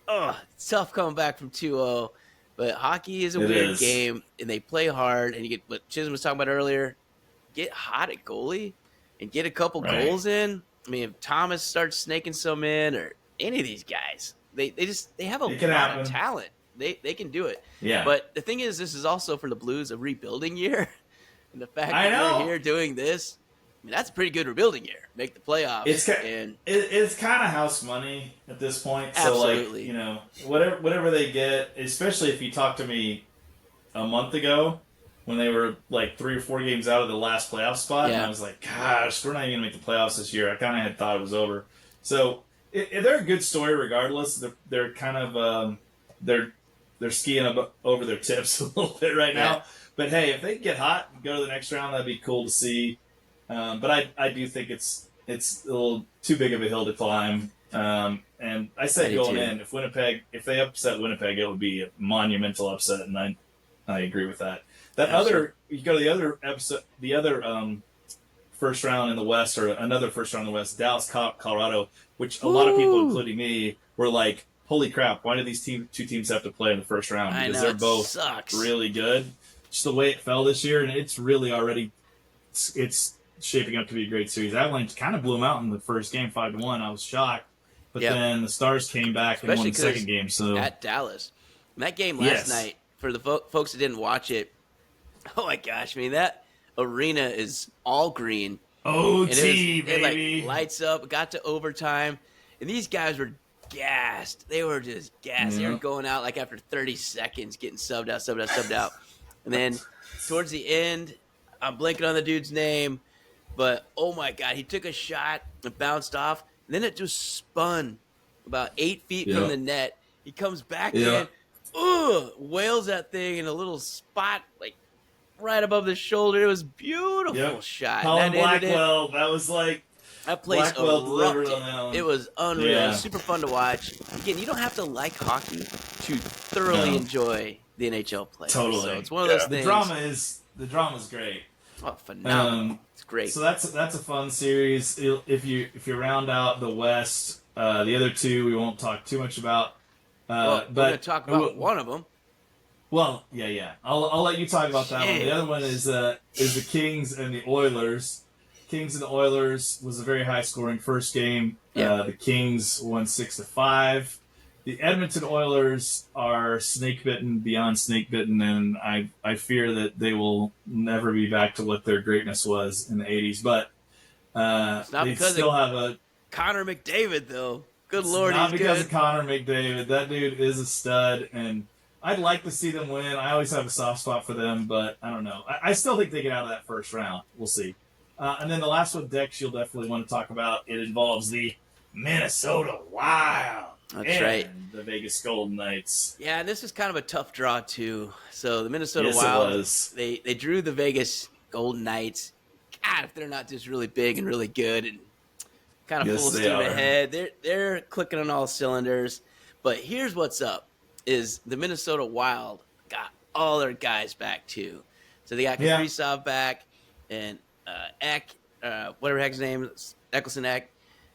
it's tough coming back from 2-0. But hockey is a weird game, and they play hard. And you get what Chisholm was talking about earlier, get hot at goalie and get a couple goals in. I mean, if Thomas starts snaking some in, or any of these guys, they have a lot of talent. They can do it. Yeah. But the thing is, this is also for the Blues a rebuilding year. And the fact that they're here doing this, I mean, that's a pretty good rebuilding year. Make the playoffs. It's kind of house money at this point. Absolutely. So, like, whatever they get, especially if you talked to me a month ago when they were like 3 or 4 games out of the last playoff spot, and I was like, gosh, we're not even going to make the playoffs this year. I kind of had thought it was over. So they're a good story regardless. They're kind of they're skiing over their tips a little bit right now. But hey, if they get hot and go to the next round, that'd be cool to see. But I do think it's a little too big of a hill to climb. And I said going in, if they upset Winnipeg, it would be a monumental upset, and I agree with that. You go to the other episode, the other first round in the West, or another first round in the West, Dallas, Colorado, which a lot of people, including me, were like, holy crap, why do these two teams have to play in the first round? Because they're both really good. Just the way it fell this year, and it's really already it's shaping up to be a great series. Avalanche kind of blew them out in the first game, 5-1. I was shocked, but then the Stars came back and won the second game. So at Dallas, and that game last night, for the folks that didn't watch it, oh my gosh, I mean, that arena is all green. OT, baby. It like lights up. Got to overtime, and these guys were gassed. They were just gassed. They were going out like after 30 seconds, getting subbed out. And then towards the end, I'm blanking on the dude's name, but oh my God, he took a shot and bounced off, and then it just spun about 8 feet from the net. He comes back in, wails that thing in a little spot, like right above the shoulder. It was a beautiful shot. Colin Blackwell, that was like, That place Blackwell delivered erupted. on that one. It was unreal. Yeah. It was super fun to watch. Again, you don't have to like hockey to thoroughly enjoy the NHL play. Totally. So it's one of those things. The drama's great. Oh, phenomenal. It's great. So that's a fun series. If you round out the West, the other two we won't talk too much about. We're going to talk about one of them. Well, yeah. I'll let you talk about that one. The other one is the Kings and the Oilers. Kings and the Oilers was a very high scoring first game. Yeah. The Kings won 6-5. The Edmonton Oilers are snake bitten beyond snake bitten, and I fear that they will never be back to what their greatness was in the 80s. But It's not they because still of have a. Connor McDavid, though. Good It's Lord, not he's because good. of Connor McDavid. That dude is a stud, and I'd like to see them win. I always have a soft spot for them, but I don't know. I still think they get out of that first round. We'll see. And then the last one, Dex, you'll definitely want to talk about. It involves the Minnesota Wild. That's and right. The Vegas Golden Knights. Yeah, and this is kind of a tough draw, too. So the Minnesota Yes, Wild, it was. they drew the Vegas Golden Knights. God, if they're not just really big and really good and kind of Yes, full they steam are. ahead, they're clicking on all cylinders. But here's what's up, is the Minnesota Wild got all their guys back, too. So they got Kaprizov back and Eck, whatever the heck his name is, Eccleston Eck.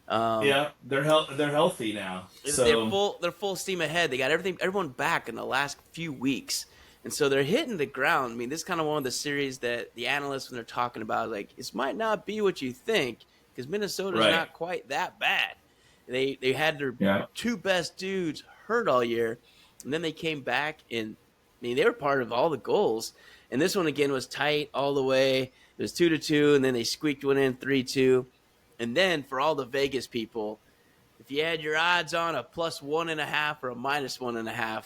They're healthy now. So They're full steam ahead. They got everyone back in the last few weeks, and so they're hitting the ground. I mean, this is kind of one of the series that the analysts, when they're talking about, like, this might not be what you think because Minnesota's not quite that bad. They had their two best dudes hurt all year, and then they came back and I mean they were part of all the goals. And this one again was tight all the way. It was 2-2, and then they squeaked one in 3-2. And then for all the Vegas people, if you had your odds on a +1.5 or a -1.5,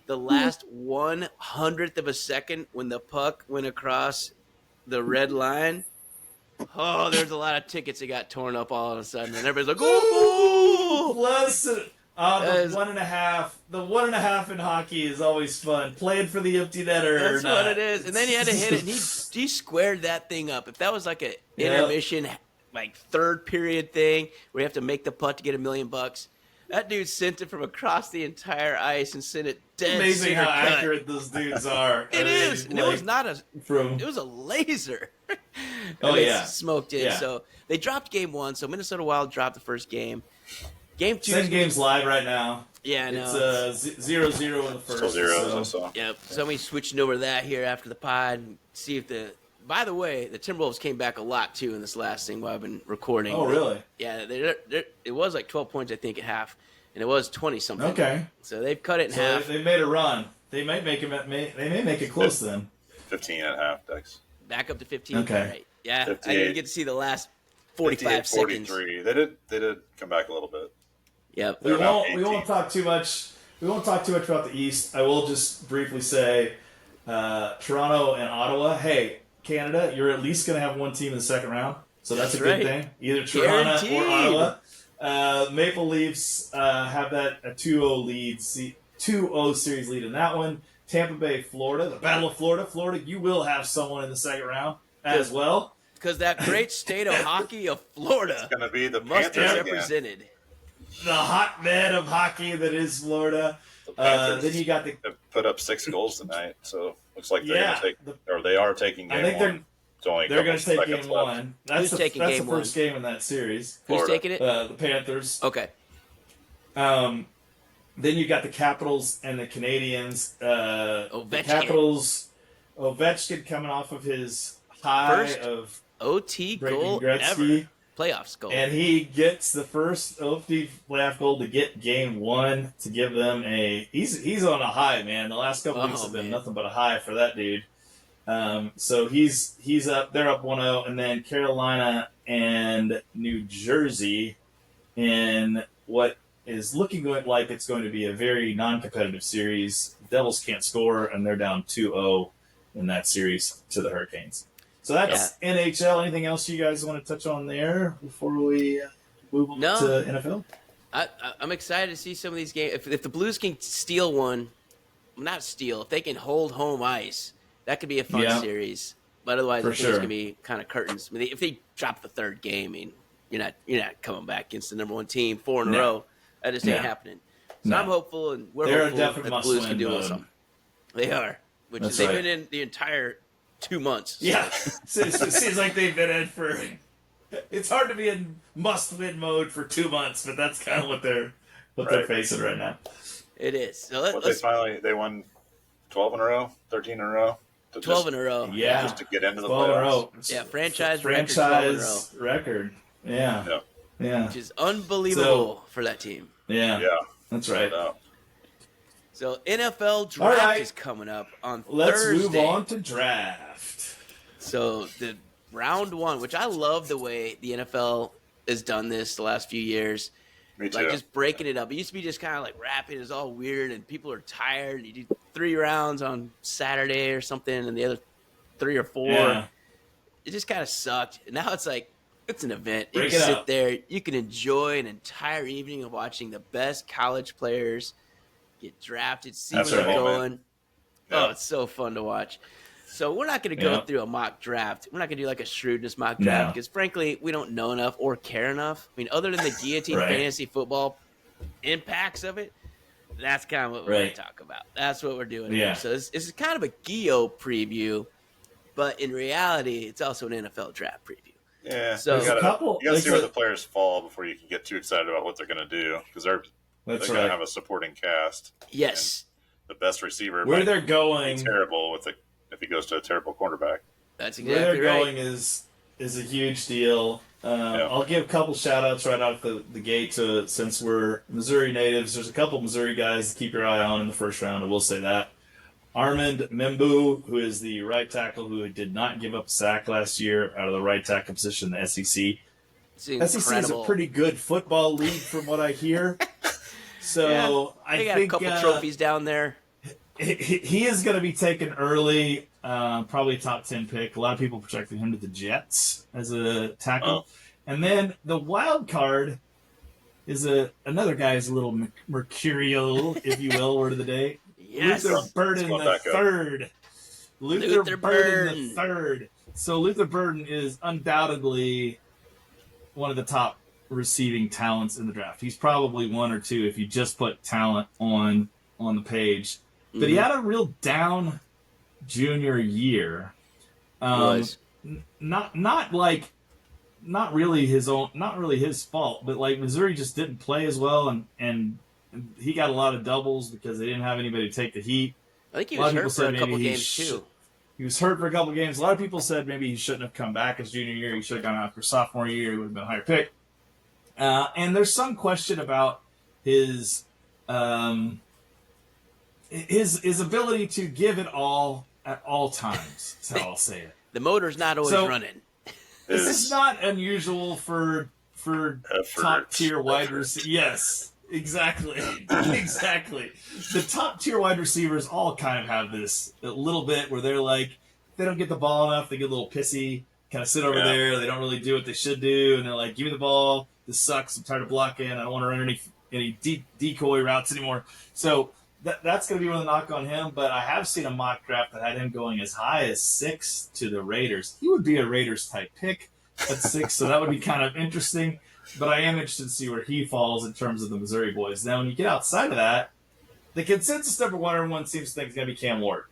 the last 1/100th of a second when the puck went across the red line, there's a lot of tickets that got torn up all of a sudden, and everybody's like, "Oh, Listen, the 1.5. The 1.5 in hockey is always fun. Playing for the empty netter. That's what it is." And then he had to hit it, and he squared that thing up. If that was like an intermission, like third period thing where you have to make the putt to get $1 million, that dude sent it from across the entire ice and sent it dead. Amazing how cut. accurate those dudes are. It is, and like, it was not a. from. It was a laser. Oh, It yeah. smoked in. Yeah. So they dropped game one. So Minnesota Wild dropped the first game. Game two. Second game's live right now. Yeah, I know. It's 0-0 in the first. Still zeros, so. I saw. Yep. Somebody's switching over to that here after the pod and see if the. By the way, the Timberwolves came back a lot too in this last thing while I've been recording. Oh, really? Yeah, it was like 12 points I think at half, and it was 20 something. Okay. So they've cut it in half. They made a run. They may make it close then. 15 at half, Dex. Back up to 15. Okay. All right. Yeah, 58. I didn't get to see the last 45 seconds. 43. They did come back a little bit. Yep. We won't talk too much. We won't talk too much about the East. I will just briefly say, Toronto and Ottawa. Hey, Canada, you're at least going to have one team in the second round, so that's a good thing. Either Toronto Guaranteed. or Ottawa. Maple Leafs have that a 2-0 lead, 2-0 series lead in that one. Tampa Bay, Florida, the Battle of Florida. Florida, you will have someone in the second round as well. Because that great state of hockey of Florida It's going to be the must be Panthers again. represented. The hotbed of hockey that is Florida. The Panthers Then you got the have put up 6 goals tonight, so looks like they're Yeah, going to take, or they are taking game I think one. It's only a they're going couple to take seconds game left. one. Who's That's taking the game first game in that series. Who's Florida. taking it? The Panthers. Okay. Then you got the Capitals and the Canadians. The Ovechkin. Capitals, Ovechkin coming off of his high First of OT breaking goal Gretzky. ever. Playoffs goal. And he gets the first OT playoff goal to get game one to give them a. He's on a high, man. The last couple weeks have been nothing but a high for that dude. So he's up. They're up 1-0, and then Carolina and New Jersey in what is looking like it's going to be a very non-competitive series. The Devils can't score, and they're down 2-0 in that series to the Hurricanes. So that's NHL. Anything else you guys want to touch on there before we move on to NFL? I'm excited to see some of these games. If the Blues can steal one, not steal, if they can hold home ice, that could be a fun series. But otherwise, I think it's going to be kind of curtains. I mean, if they drop the third game, I mean, you're not coming back against the number one team 4 in a No. row. That just ain't No. happening. So No. I'm hopeful, and we're They're a hopeful that definite the Blues can must-win do a little mode. something. They are, which That's is they've right. been in the entire 2 months. So. Yeah, it seems like they've been in for. It's hard to be in must-win mode for 2 months, but that's kind of what they're facing right now. It is. So They won 12 in a row, 13 in a row. 12 in a row. Yeah, just to get into the 12 in a playoffs. row. Yeah, franchise record 12 in a row. record. Yeah. Which is unbelievable for that team. Yeah, that's right. So NFL draft right. is coming up on Let's Thursday. move on to draft. So the round 1, which I love the way the NFL has done this the last few years. Me too. Like just breaking it up. It used to be just kind of like rapid. It's all weird and people are tired. You do 3 rounds on Saturday or something and the other 3 or 4. Yeah. It just kind of sucked. And now it's like, it's an event. Break You it can sit up. there. You can enjoy an entire evening of watching the best college players get drafted, see That's where they're right, man. going. Yeah. Oh, it's so fun to watch. So we're not going to go Yeah. through a mock draft. We're not going to do like a shrewdness mock draft No. because, frankly, we don't know enough or care enough. I mean, other than the guillotine Right. fantasy football impacts of it, that's kind of what we're going Right. to talk about. That's what we're doing Yeah. here. So this is kind of a Geo preview, but in reality, it's also an NFL draft preview. Yeah, So- you There's a gotta, couple- you gotta see like where the- the players fall before you can get too excited about what they're going to do because they're That's going to right. have a supporting cast. Yes, The best receiver Where might they're be going, terrible if he goes to a terrible cornerback. that's where exactly they're right. going is a huge deal. Yeah. I'll give a couple shout outs right out the gate to since we're Missouri natives. There's a couple Missouri guys to keep your eye on in the first round. I will say that. Armand Membu, who is the right tackle who did not give up a sack last year out of the right tackle position in the SEC. It's SEC is a incredible. pretty good football league from what I hear. So Yeah, they I got think a couple trophies down there. he is going to be taken early, probably top 10 pick. A lot of people projecting him to the Jets as a tackle. Oh. And then the wild card is another guy who's a little mercurial, if you will, word of the day. Yes. Luther Burden Let's go the back up. third. Luther Burden the third. So Luther Burden is undoubtedly one of the top receiving talents in the draft. He's probably 1 or 2 if you just put talent on the page. But he had a real down junior year. Was. Not really his fault, but like Missouri just didn't play as well, and he got a lot of doubles because they didn't have anybody to take the heat. I think he A lot was of hurt people for said a couple maybe he games too. He was hurt for a couple of games. A lot of people said maybe he shouldn't have come back his junior year. He should have gone out for sophomore year. He would have been a higher pick. And there's some question about his ability to give it all at all times. That's how I'll say it. The motor's not always So- running. This is not unusual for top tier wide receivers. Yes, exactly, exactly. The top tier wide receivers all kind of have this a little bit where they're like they don't get the ball enough, they get a little pissy, kind of sit over Yeah. there, they don't really do what they should do, and they're like, "Give me the ball. This sucks. I'm tired of blocking. I don't want to run any decoy routes anymore." So that's going to be one of the knock on him. But I have seen a mock draft that had him going as high as 6 to the Raiders. He would be a Raiders type pick at 6, so that would be kind of interesting. But I am interested to see where he falls in terms of the Missouri boys. Now, when you get outside of that, the consensus number one, everyone seems to think is going to be Cam Ward.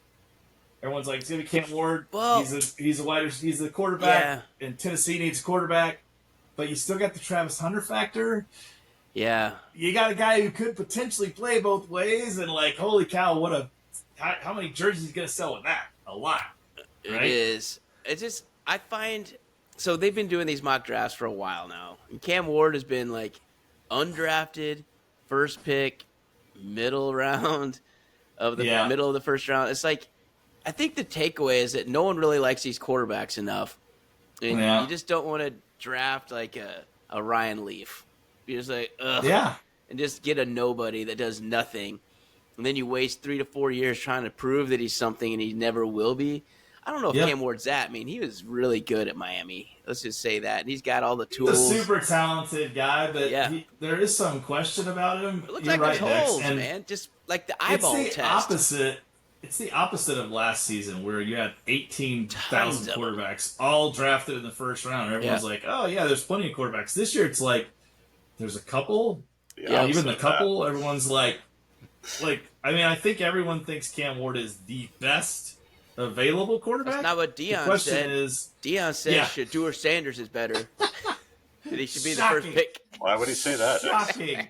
Everyone's like, it's going to be Cam Ward. Well, he's a quarterback, Yeah. and Tennessee needs a quarterback. But you still got the Travis Hunter factor. Yeah. You got a guy who could potentially play both ways, and like, holy cow, how many jerseys is going to sell with that? A lot. Right? It is. It's just I find so they've been doing these mock drafts for a while now. And Cam Ward has been like undrafted, first pick, middle round of the middle of the first round. It's like I think the takeaway is that no one really likes these quarterbacks enough. And you just don't want to draft like a Ryan Leaf. You're just like, ugh. Yeah. And just get a nobody that does nothing. And then you waste 3 to 4 years trying to prove that he's something and he never will be. I don't know if Cam Ward's that. I mean, he was really good at Miami. Let's just say that. And he's got all the tools. He's a super talented guy, but Yeah. there is some question about him. It looks You're like right, it's holes, Dex. And man. Just like the eyeball it's the test. opposite. it's the opposite of last season where you had 18,000 Tons of them. quarterbacks all drafted in the first round. Everyone's like, oh yeah, there's plenty of quarterbacks. This year it's like there's a couple. Yeah, Even the couple, everyone's like, I mean, I think everyone thinks Cam Ward is the best available quarterback. That's not what The Deion question said. is, Deion said Yeah. Shedeur Sanders is better. That he should be the Shocking. first pick. Why would he say that? shocking.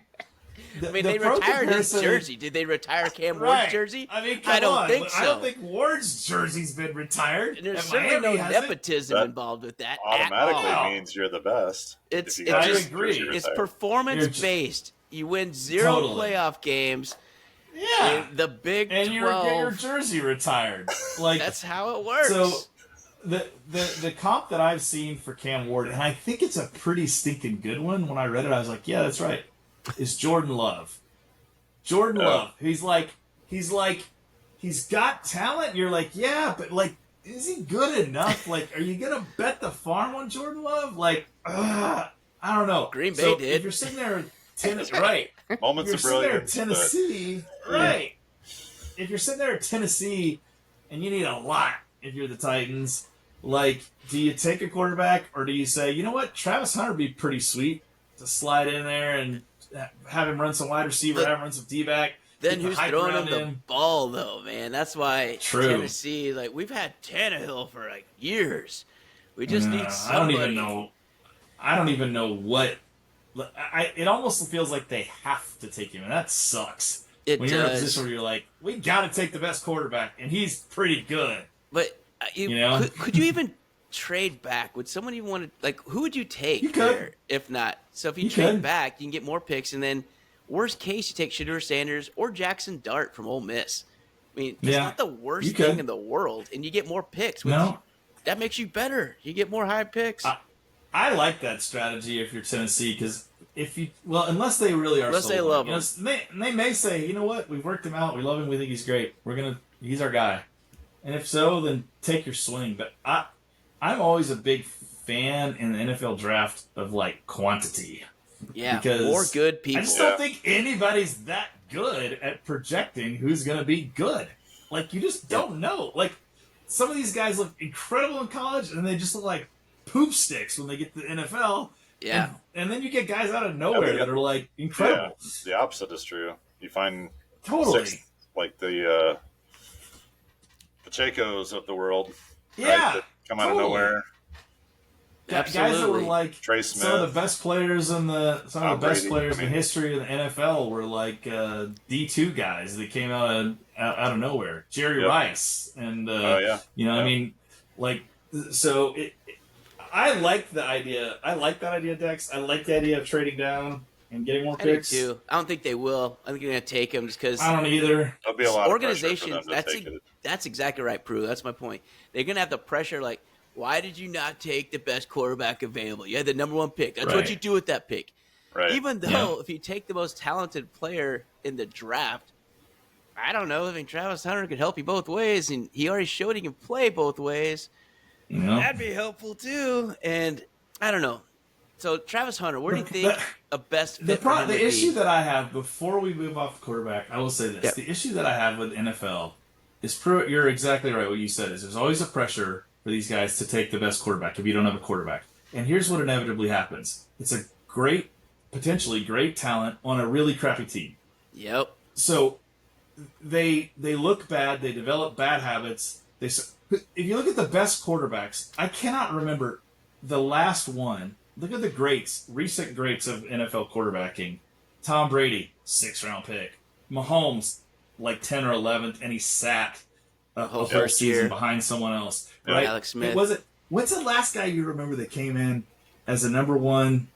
I mean, they retired his jersey. Did they retire Cam Ward's Right. jersey? I mean, I don't think so. I don't think Ward's jersey's been retired. And there's And certainly no Miami hasn't. nepotism That involved with that. Automatically at all. means you're the best. It's- if you it's got just- your jersey It's retired. performance based. You win 0 Totally. playoff games. Yeah. In the Big And you get 12. your jersey retired. Like That's how it works. So the comp that I've seen for Cam Ward, and I think it's a pretty stinking good one. When I read it, I was like, yeah, that's right. Is Jordan Love. Jordan Love. He's got talent. You're like, yeah, but like, is he good enough? Like, are you gonna bet the farm on Jordan Love? Like, I don't know. Green Bay So did. If you're sitting there, right? Moments You're of sitting there at brilliance. but- Tennessee, right? If you're sitting there at Tennessee, and you need a lot, if you're the Titans, like, do you take a quarterback, or do you say, you know what, Travis Hunter would be pretty sweet to slide in there and have him run some wide receiver, But have him run some D-back. then keep the who's hype throwing around him the ball, though, man? That's why True. Tennessee, like, we've had Tannehill for, like, years. We just need I somebody. don't even know. I don't even know what. It almost feels like they have to take him, and that sucks. It When you're in a does. position where you're like, we got to take the best quarterback, and he's pretty good. But You know? could you even trade back? Would someone even want to, like, who would you take You could. there if not? So if you You trade could. back, you can get more picks, and then worst case, you take Shedeur Sanders or Jackson Dart from Ole Miss. I mean, it's Yeah. not the You worst could. thing in the world, and you get more picks. Which No. that makes you better. You get more high picks. I like that strategy if you're Tennessee, because unless they really are, Unless they sold love on him. They may say, you know what, we've worked him out, we love him, we think he's great, he's our guy, and if so, then take your swing. But I'm always a big fan in the NFL draft of like quantity. yeah, because more good I people. just don't think anybody's that good at projecting who's going to be good. Like, you just don't know. Like, some of these guys look incredible in college, and they just look like poop sticks when they get to the NFL. Yeah. And then you get guys out of nowhere that are, like, incredible. Yeah, the opposite is true. You find Totally. six, like the Pachecos of the world, Yeah. right, that come out totally. of nowhere. Guys that were Absolutely. like Trey some of Smith. the best players in Tom Brady, players I in mean- history of the NFL were like D2 guys that came out of nowhere. Jerry Yep. Rice and Oh yeah, I Yeah. mean, like, so I like the idea. I like that idea, Dex. I like the idea of trading down and getting more I do picks. too. I don't think they will. I think they're going to take him just because I don't either. there'll be a lot of pressure for organizations. them to take it. That's exactly right, Prue. That's my point. They're going to have the pressure. Like, why did you not take the best quarterback available? You had the number one pick. That's what Right. you do with that pick. Right. Even though if you take the most talented player in the draft, I don't know. I mean, Travis Hunter could help you both ways, and he already showed he can play both ways. You know? That'd be helpful too. And I don't know. So Travis Hunter, where do you think a best fit for him would The issue be? that I have before we move off the quarterback, I will say this: Yep. the issue that I have with NFL is you're exactly right. What you said is there's always a pressure for these guys to take the best quarterback if you don't have a quarterback. And here's what inevitably happens: it's a potentially great talent on a really crappy team. Yep. So they look bad. They develop bad habits. If you look at the best quarterbacks, I cannot remember the last one. Look at the recent greats of NFL quarterbacking. Tom Brady, 6th-round pick. Mahomes, like 10 or 11th, and he sat a whole first season year. behind someone else. Yeah. Right? Alex Smith. What's the last guy you remember that came in as a number one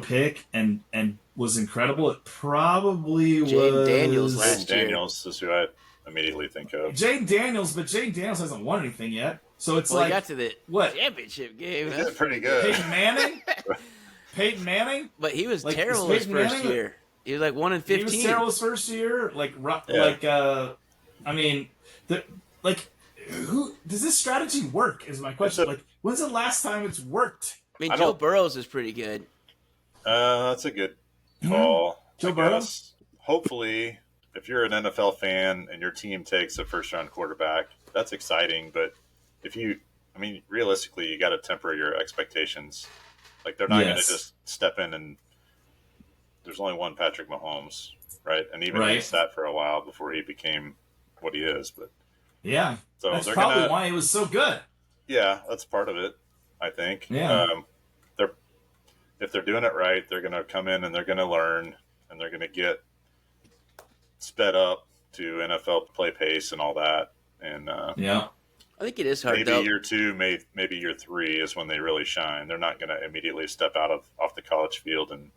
pick and was incredible? It probably Jaden was Daniels last Jaden year. Daniels is who I immediately think of. Jaden Daniels, but Jaden Daniels hasn't won anything yet. So it's Well, he like got to the what? championship game. He did pretty good. Peyton Manning? Peyton Manning? But he was Like, terrible is his Peyton first Manning- year. He was like 1-15. He was terrible his first year. Who does this strategy work? Is my question. Like, when's the last time it's worked? I mean, I Joe don't- Burrows is pretty good. That's a good call. Joe I Burrow? guess. Hopefully, if you're an NFL fan and your team takes a first round quarterback, that's exciting. But realistically, you got to temper your expectations. Like they're not going to just step in and there's only one Patrick Mahomes, right? And even he sat for a while before he became what he is. But yeah, so that's probably why he was so good. Yeah, that's part of it, I think. Yeah. If they're doing it right, they're going to come in and they're going to learn and they're going to get sped up to NFL play pace and all that. And I think it is hard. Maybe year 2, maybe year 3 is when they really shine. They're not going to immediately step off the college field and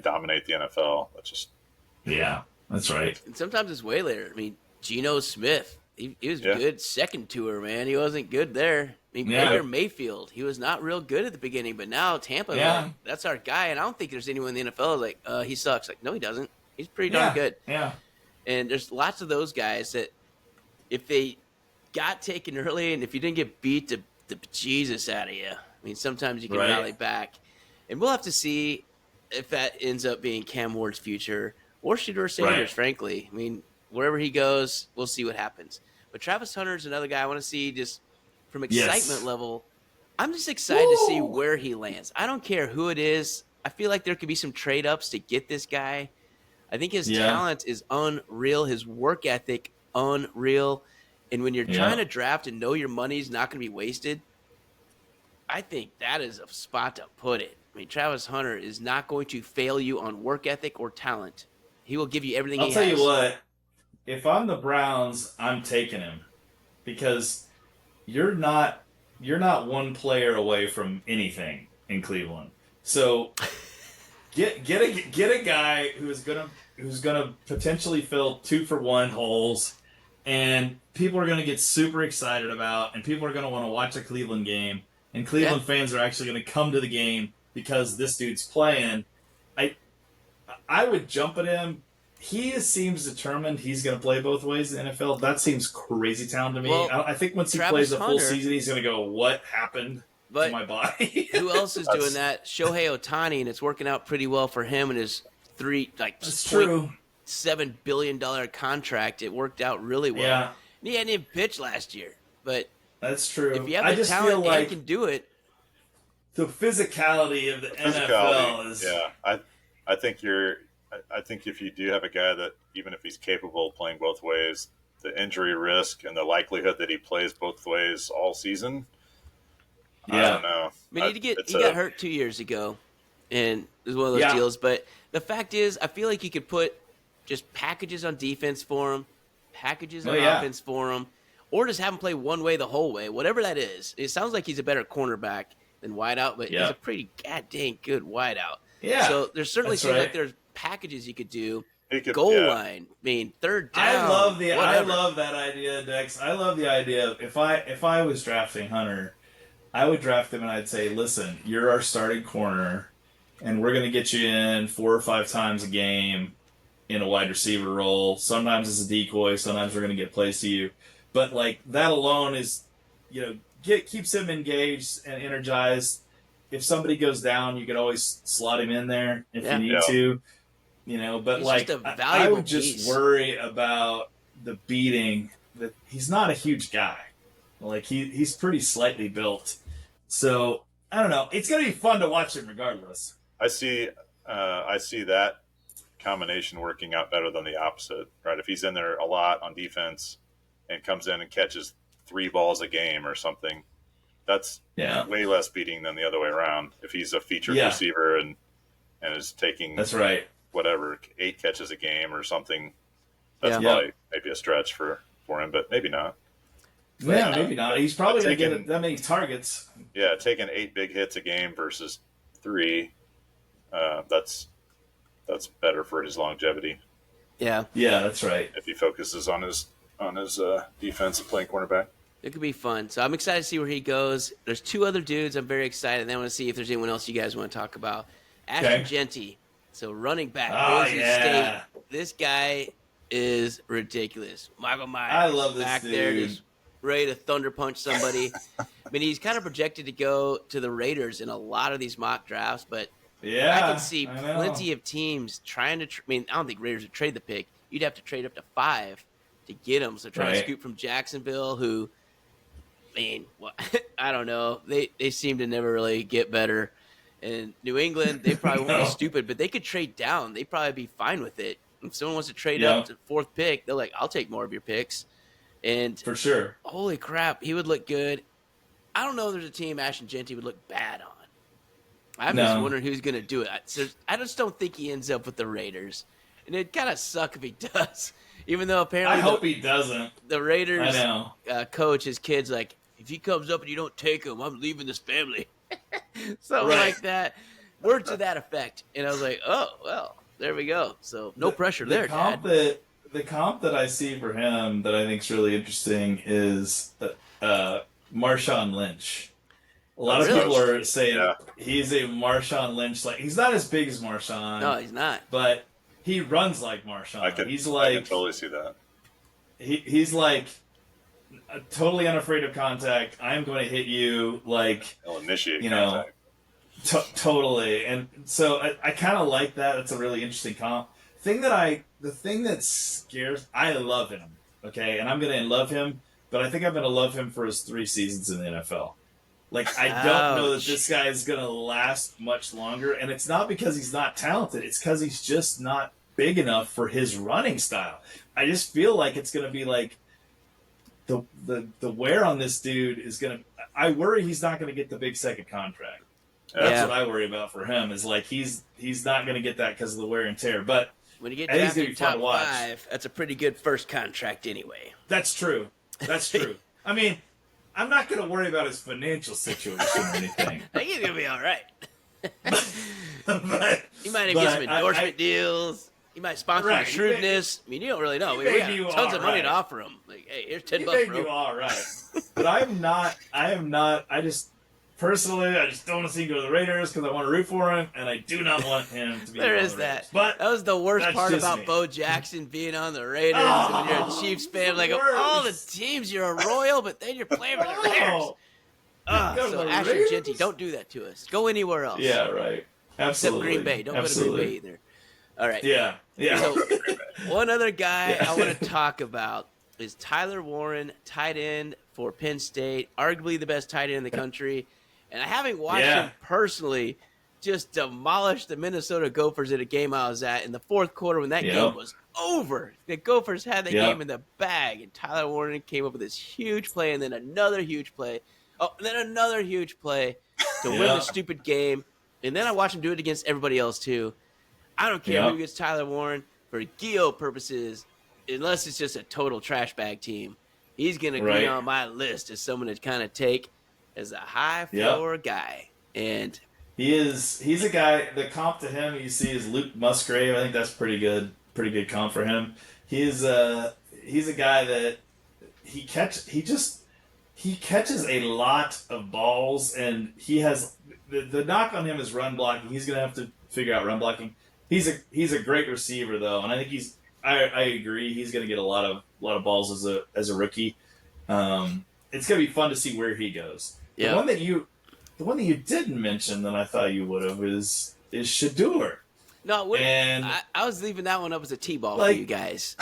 dominate the NFL. That's right. And sometimes it's way later. I mean, Geno Smith, he was good second tour, man. He wasn't good there. I mean, Baker Mayfield, he was not real good at the beginning, but now Tampa, man, that's our guy. And I don't think there's anyone in the NFL like, he sucks. Like, no, he doesn't. He's pretty darn good. Yeah. And there's lots of those guys that if they got taken early and if you didn't get beat the Jesus out of you, I mean, sometimes you can rally back. And we'll have to see if that ends up being Cam Ward's future or Shedeur Sanders, frankly. I mean, wherever he goes, we'll see what happens. But Travis Hunter's another guy I want to see just from excitement level. I'm just excited to see where he lands. I don't care who it is. I feel like there could be some trade-ups to get this guy. I think his talent is unreal. His work ethic, unreal. And when you're trying to draft and know your money's not going to be wasted, I think that is a spot to put it. I mean, Travis Hunter is not going to fail you on work ethic or talent. He will give you everything he has. I'll tell you what. If I'm the Browns, I'm taking him because you're not one player away from anything in Cleveland. So get a guy who's gonna potentially fill 2-for-1 holes, and people are gonna get super excited about, and people are gonna want to watch a Cleveland game, and Cleveland fans are actually gonna come to the game because this dude's playing. I would jump at him. He seems determined he's going to play both ways in the NFL. That seems crazy town to me. Well, I think once he plays a full season, he's going to go, what happened to my body? Who else is doing that? Shohei Ohtani, and it's working out pretty well for him and his $7 billion contract. It worked out really well. Yeah. And he hadn't even pitched last year. But that's true. If you have the talent and can do it. The physicality of the NFL is... Yeah, I think if you do have a guy that, even if he's capable of playing both ways, the injury risk and the likelihood that he plays both ways all season, I don't know. I mean, he got hurt 2 years ago, and it was one of those deals. But the fact is, I feel like you could put just packages on defense for him, packages on offense for him, or just have him play one way the whole way, whatever that is. It sounds like he's a better cornerback than wideout, but he's a pretty goddamn good wideout. Yeah. So there's certainly seems like there's packages you could do. Goal line, I mean, third down. I love that idea, Dex. I love the idea of if I was drafting Hunter, I would draft him and I'd say, listen, you're our starting corner, and we're going to get you in 4 or 5 times a game in a wide receiver role. Sometimes as a decoy, sometimes we're going to get plays to you. But like that alone is, keeps him engaged and energized. If somebody goes down, you could always slot him in there if you need to. But he's I would just worry about the beating. That he's not a huge guy. Like he's pretty slightly built. So I don't know. It's gonna be fun to watch him regardless. I see that combination working out better than the opposite, right? If he's in there a lot on defense and comes in and catches 3 balls a game or something, that's way less beating than the other way around. If he's a featured receiver and is taking 8 catches a game or something, that's probably maybe a stretch for him, but maybe not. Yeah, maybe not. He's probably going to get that many targets. Yeah, taking 8 big hits a game versus 3, that's better for his longevity. Yeah, that's right. If he focuses on his defense and playing cornerback. It could be fun. So I'm excited to see where he goes. There's 2 other dudes I'm very excited. And I want to see if there's anyone else you guys want to talk about. Ashton Genty. So running back, Boise State. This guy is ridiculous. Michael Myers. I love this back dude. there just ready to thunder punch somebody. I mean, he's kind of projected to go to the Raiders in a lot of these mock drafts, but I can see plenty of teams trying to I don't think Raiders would trade the pick, you'd have to trade up to 5 to get him. So trying to Right. scoop from Jacksonville, who, I mean, I don't know. They seem to never really get better. And New England, they probably won't be No. stupid, but they could trade down. They'd probably be fine with it. If someone wants to trade Yeah. up to 4th pick, they're like, I'll take more of your picks. And For sure. holy crap, he would look good. I don't know if there's a team Ashton Genty would look bad on. I'm just No. wondering who's going to do it. I just don't think he ends up with the Raiders. And it'd kind of suck if he does. Even though apparently I hope he doesn't. the Raiders I know. coach, his kid's like, if he comes up and you don't take him, I'm leaving this family. Something Right. like that. Word to that effect. And I was like, oh, well, there we go. So no pressure there, Dad. The comp that I see for him that I think is really interesting is Marshawn Lynch. A lot of Really? people are saying Yeah. he's a Marshawn Lynch. Like, he's not as big as Marshawn, No, he's not. but he runs like Marshawn. I can totally see that. He's like totally unafraid of contact. I'm going to hit you like He'll initiate You know, contact. totally. And so I kind of like that. It's a really interesting comp. The thing that scares, I love him. Okay, and I'm going to love him, but I think I'm going to love him for his 3 seasons in the NFL. Like, I don't know that Ouch. this guy is going to last much longer, and it's not because he's not talented. It's because he's just not big enough for his running style. I just feel like it's going to be like the wear on this dude is going to. I worry he's not going to get the big second contract. That's Yeah. what I worry about for him. Is like he's not going to get that because of the wear and tear. But When you get I think it's gonna be drafted fun top to watch. 5, that's a pretty good first contract anyway. that's true. That's true. I mean, I'm not going to worry about his financial situation or anything. I think he's going to be all right. but, He might but get some I- endorsement deals. He might sponsor Right. Shrewdness. I mean, you don't really know. He We may got do tons of all money to right. offer him. Like, hey, here's $10 He may bro. do all right, but I am not. I just personally, I just don't want to see him go to the Raiders because I want to root for him, and I do not want him to be. There on is the Raiders. that. But That was the worst that's part just about me. Bo Jackson being on the Raiders. Oh, when you're a Chiefs fan, like of worst. all the teams, you're a Royal, but then you're playing for the Raiders. Oh, Go to So the Ashton Raiders? Genty, don't do that to us. Go anywhere else. yeah, right. Except Absolutely. Green Bay. Don't Absolutely. go to Green Bay either. All right. Yeah, yeah. So, one other guy Yeah. I want to talk about is Tyler Warren, tight end for Penn State, arguably the best tight end in the country. And having watched Yeah. him personally just demolish the Minnesota Gophers at a game I was at in the 4th quarter when that Yep. game was over. The Gophers had the Yep. game in the bag, and Tyler Warren came up with this huge play and then another huge play. Oh, and then another huge play to win Yeah. the stupid game. And then I watched him do it against everybody else too. I don't care Yep. who gets Tyler Warren for Geo purposes, unless it's just a total trash bag team. He's going to Right. be on my list as someone to kind of take as a high floor guy. And He's a guy. The comp to him you see is Luke Musgrave. I think that's pretty good comp for him. He's a guy that he catches a lot of balls, and he has the knock on him is run blocking. He's gonna have to figure out run blocking. He's a great receiver though, and I think I agree he's gonna get a lot of balls as a rookie. It's gonna be fun to see where he goes. Yeah. The one that you didn't mention that I thought you would have is Shador. no, And I was leaving that one up as a T-ball for like- you guys.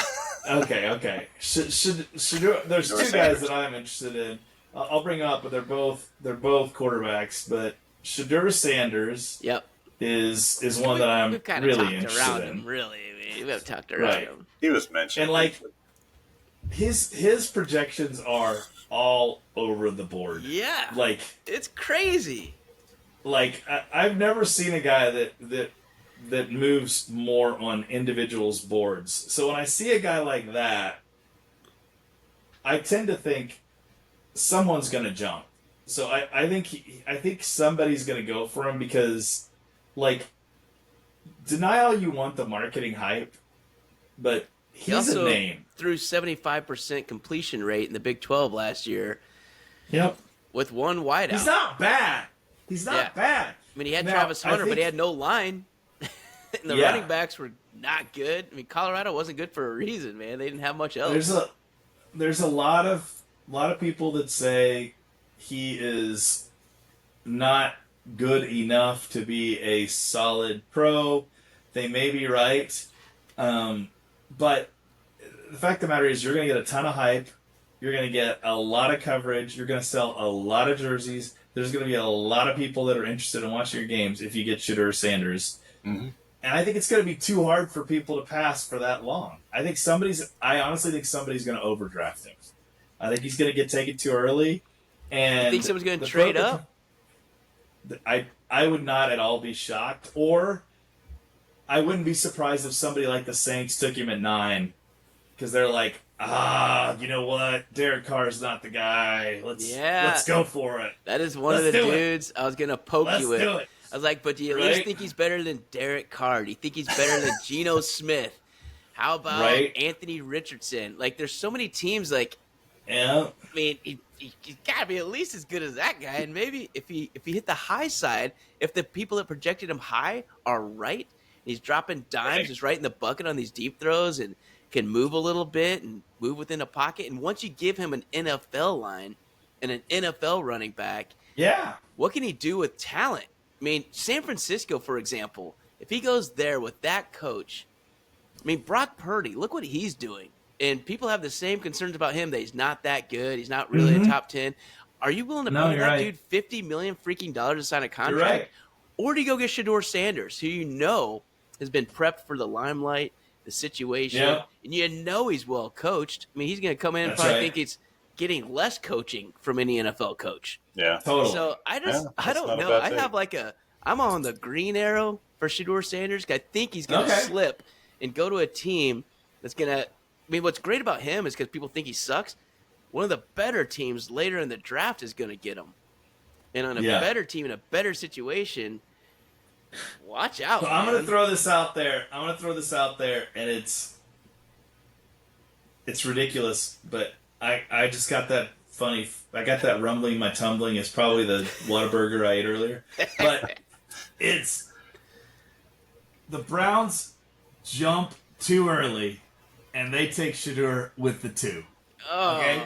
okay. Shador, there's Shador two Sanders. guys that I'm interested in. I'll bring up, but they're both quarterbacks. But Shador Sanders Yep. is one that I'm We've kind of really talked interested around in. him, really. I mean, we've talked around Right. him. He was mentioned. And like his projections are all over the board. Yeah. Like It's crazy. I've never seen a guy that moves more on individuals' boards. So when I see a guy like that, I tend to think someone's going to jump. So I think somebody's going to go for him because, like, deny all you want the marketing hype, but He he's also a name. threw 75% completion rate in the Big 12 last year Yep. with one wideout. He's not bad. He's not Yeah. bad. I mean, he had Now, Travis I Hunter, but think- he had no line. And the Yeah. running backs were not good. I mean, Colorado wasn't good for a reason, man. They didn't have much else. There's a lot of people that say he is not good enough to be a solid pro. They may be right, but the fact of the matter is, you're going to get a ton of hype. You're going to get a lot of coverage. You're going to sell a lot of jerseys. There's going to be a lot of people that are interested in watching your games if you get Shedeur Sanders. Mm-hmm. And I think it's going to be too hard for people to pass for that long. I honestly think somebody's going to overdraft him. I think he's going to get taken too early. And I think someone's going to trade up. I would not at all be shocked, or I wouldn't be surprised if somebody like the Saints took him at 9, because they're like, you know what? Derek Carr's not the guy. Let's go for it. That is one of the dudes I was going to poke you with. Do it. I was like, but do you at least think he's better than Derek Carr? Do you think he's better than Geno Smith? How about Anthony Richardson? Like, there's so many teams, like, yeah. I mean, he's got to be at least as good as that guy. And maybe if he hit the high side, if the people that projected him high are right, he's dropping dimes, just right in the bucket on these deep throws, and can move a little bit and move within a pocket. And once you give him an NFL line and an NFL running back, what can he do with talent? I mean, San Francisco, for example, if he goes there with that coach, I mean, Brock Purdy, look what he's doing. And people have the same concerns about him, that he's not that good. He's not really a top 10. Are you willing to pay that dude $50 million freaking dollars to sign a contract? Or do you go get Shedeur Sanders, who you know has been prepped for the limelight, the situation, and you know he's well coached? I mean, he's going to come in and probably think he's getting less coaching from any NFL coach. Yeah, totally. So I don't know. I have I'm on the green arrow for Shedeur Sanders. I think he's going to slip and go to a team that's going to. I mean, what's great about him is because people think he sucks. One of the better teams later in the draft is going to get him, and on a better team in a better situation. Watch out! So I'm going to throw this out there. And it's ridiculous, but I just got that funny. I got that rumbling in my tumbling. It's probably the Whataburger I ate earlier, but it's the Browns jump too early, and they take Shedeur with the 2. Okay,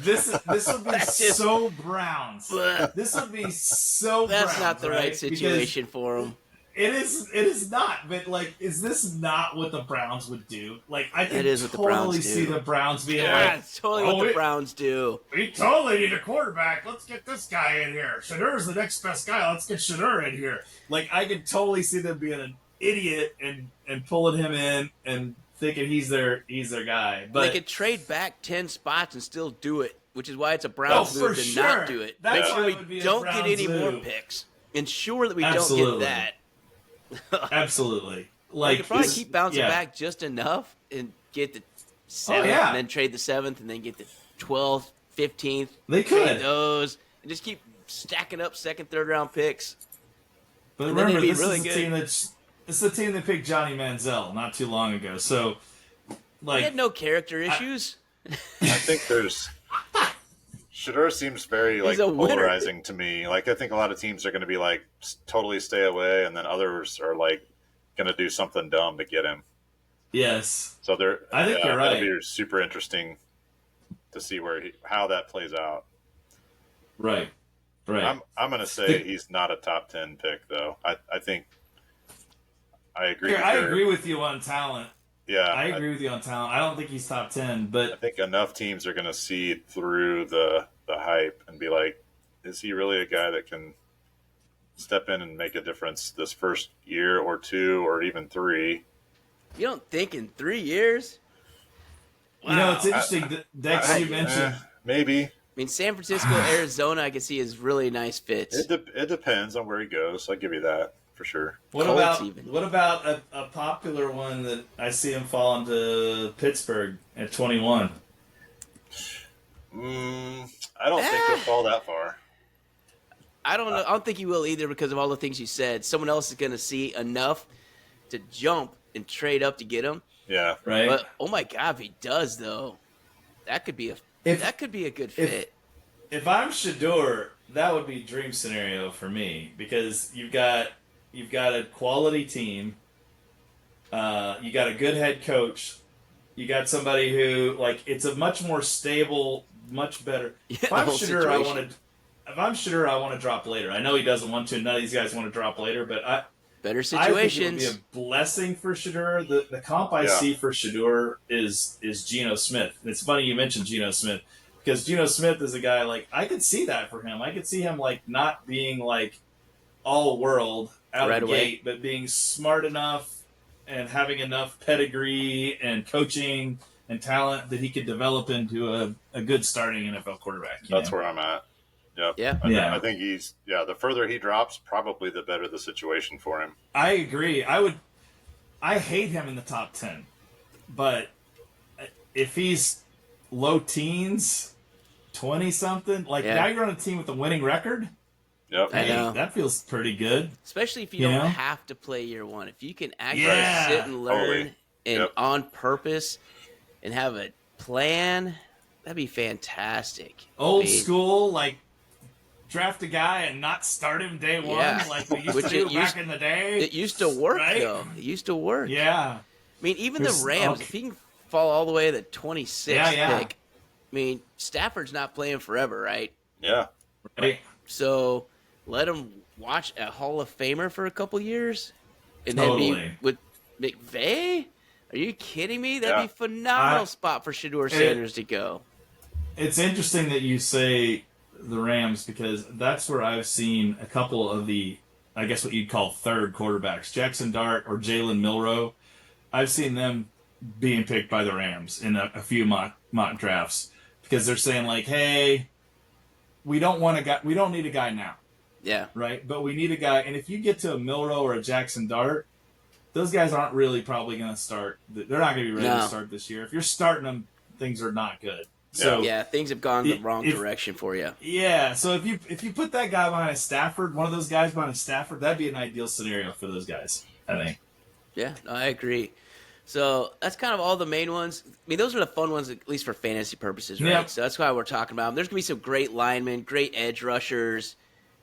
this would be so Browns. This would be so. That's Browns, not the right situation for him. It is not. But like, is this not what the Browns would do? Like, I can totally see the Browns being like, it's totally what the Browns do. We totally need a quarterback. Let's get this guy in here. Shedeur's the next best guy. Let's get Shedeur in here. Like, I could totally see them being an idiot and pulling him in and thinking he's their guy. But they could trade back 10 spots and still do it, which is why it's a Browns move to not do it. Make sure we don't get any more picks. Ensure that we don't get that. Absolutely. Like, you could probably keep bouncing back just enough and get the 7th and then trade the 7th and then get the 12th, 15th. They could. Trade those and just keep stacking up 2nd, 3rd round picks. But remember, this is the team that picked Johnny Manziel not too long ago. So, like, he had no character issues. I think there's. Shedeur seems very polarizing to me. Like, I think a lot of teams are going to be like totally stay away, and then others are like going to do something dumb to get him. Yes. So I think you're right. It'll be super interesting to see how that plays out. Right. Right. I'm going to say he's not a top 10 pick, though. I think I agree. I agree with you on talent. Yeah, I agree with you on talent. I don't think he's top 10, but I think enough teams are going to see through the hype and be like, is he really a guy that can step in and make a difference this first year or 2 or even 3? You don't think in 3 years? Wow. You know, it's interesting. Dex, you mentioned maybe. I mean, San Francisco, Arizona, I can see is really nice fits. It depends on where he goes. I'll give you that for sure. What about a popular one that I see him fall into Pittsburgh at 21? I don't think he'll fall that far. I don't know. I don't think he will either because of all the things you said. Someone else is going to see enough to jump and trade up to get him. Yeah, right. But oh my God, if he does though, that could be a good fit. If I'm Shedeur, that would be a dream scenario for me because you've got a quality team. You got a good head coach. You got somebody who it's a much more stable, much better. If I'm Shedeur, I want to drop later. I know he doesn't want to. None of these guys want to drop later, but Better I think it would situations. be a blessing for Shedeur. The comp I see for Shedeur is Geno Smith. And it's funny you mentioned Geno Smith because Geno Smith is a guy like I could see that for him. I could see him like not being like all world out Right of the away. gate, but being smart enough and having enough pedigree and coaching and talent that he could develop into a good starting NFL quarterback. That's where I'm at. Yep. Yeah. I think he's the further he drops, probably the better the situation for him. I agree. I hate him in the top 10, but if he's low teens, 20 something, like now you're on a team with a winning record. Yep. I know. That feels pretty good. Especially if you don't have to play year one. If you can actually sit and learn and on purpose and have a plan, that'd be fantastic. Old school, like draft a guy and not start him day one, like we used to do back in the day. It used to work, though. It used to work. Yeah. I mean, even the Rams, if he can fall all the way to the 26th pick, I mean, Stafford's not playing forever, right? Yeah. Right. So let him watch a Hall of Famer for a couple years, and then be with McVay. Are you kidding me? That'd be a phenomenal spot for Shedeur Sanders to go. It's interesting that you say the Rams because that's where I've seen a couple of the, I guess what you'd call third quarterbacks, Jackson Dart or Jalen Milroe. I've seen them being picked by the Rams in a few mock drafts because they're saying like, hey, we don't need a guy now. Yeah. Right? But we need a guy. And if you get to a Milroe or a Jackson Dart, those guys aren't really probably going to start. They're not going to be ready to start this year. If you're starting them, things are not good. So things have gone the wrong direction for you. Yeah. So if you put that guy behind a Stafford, one of those guys behind a Stafford, that'd be an ideal scenario for those guys, I think. Yeah, I agree. So that's kind of all the main ones. I mean, those are the fun ones, at least for fantasy purposes, right? Yep. So that's why we're talking about them. There's going to be some great linemen, great edge rushers.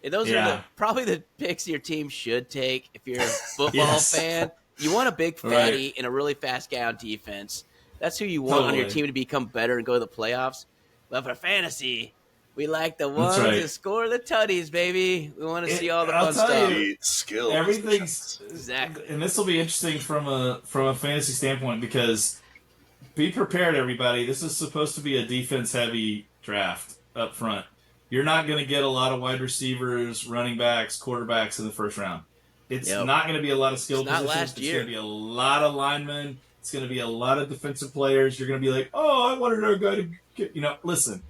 And those are probably the picks your team should take if you're a football fan. You want a big fatty and a really fast guy on defense. That's who you want on your team to become better and go to the playoffs. But for fantasy, we like the ones that score the tutties, baby. We want to see all the fun stuff. Skills. Everything's exactly. And this will be interesting from a fantasy standpoint because be prepared, everybody. This is supposed to be a defense-heavy draft up front. You're not going to get a lot of wide receivers, running backs, quarterbacks in the first round. It's not going to be a lot of skill positions. It's going to be a lot of linemen. It's going to be a lot of defensive players. You're going to be like, oh, I wanted our guy to get, listen.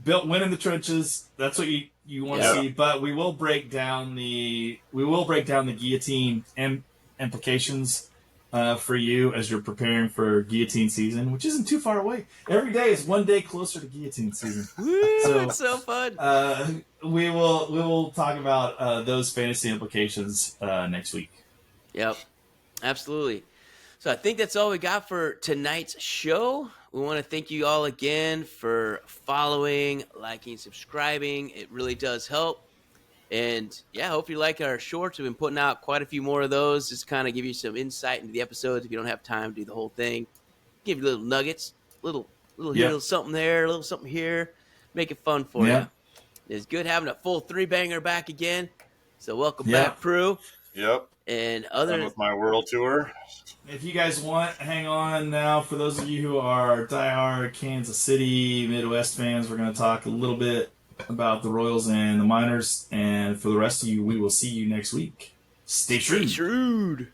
Win in the trenches. That's what you want to see. But we will break down the guillotine implications for you as you're preparing for guillotine season, which isn't too far away. Every day is one day closer to guillotine season. It's so fun. We will talk about those fantasy implications next week. Yep, absolutely. So I think that's all we got for tonight's show. We want to thank you all again for following, liking, subscribing. It really does help. And I hope you like our shorts. We've been putting out quite a few more of those. Just kind of give you some insight into the episodes if you don't have time to do the whole thing. Give you little nuggets, little here, little something there, a little something here. Make it fun for you. It's good having a full three-banger back again. So welcome back, Prue. Yep. And done with my world tour. If you guys want, hang on now. For those of you who are diehard Kansas City Midwest fans, we're going to talk a little bit about the Royals and the Miners. And for the rest of you, we will see you next week. Stay shrewd.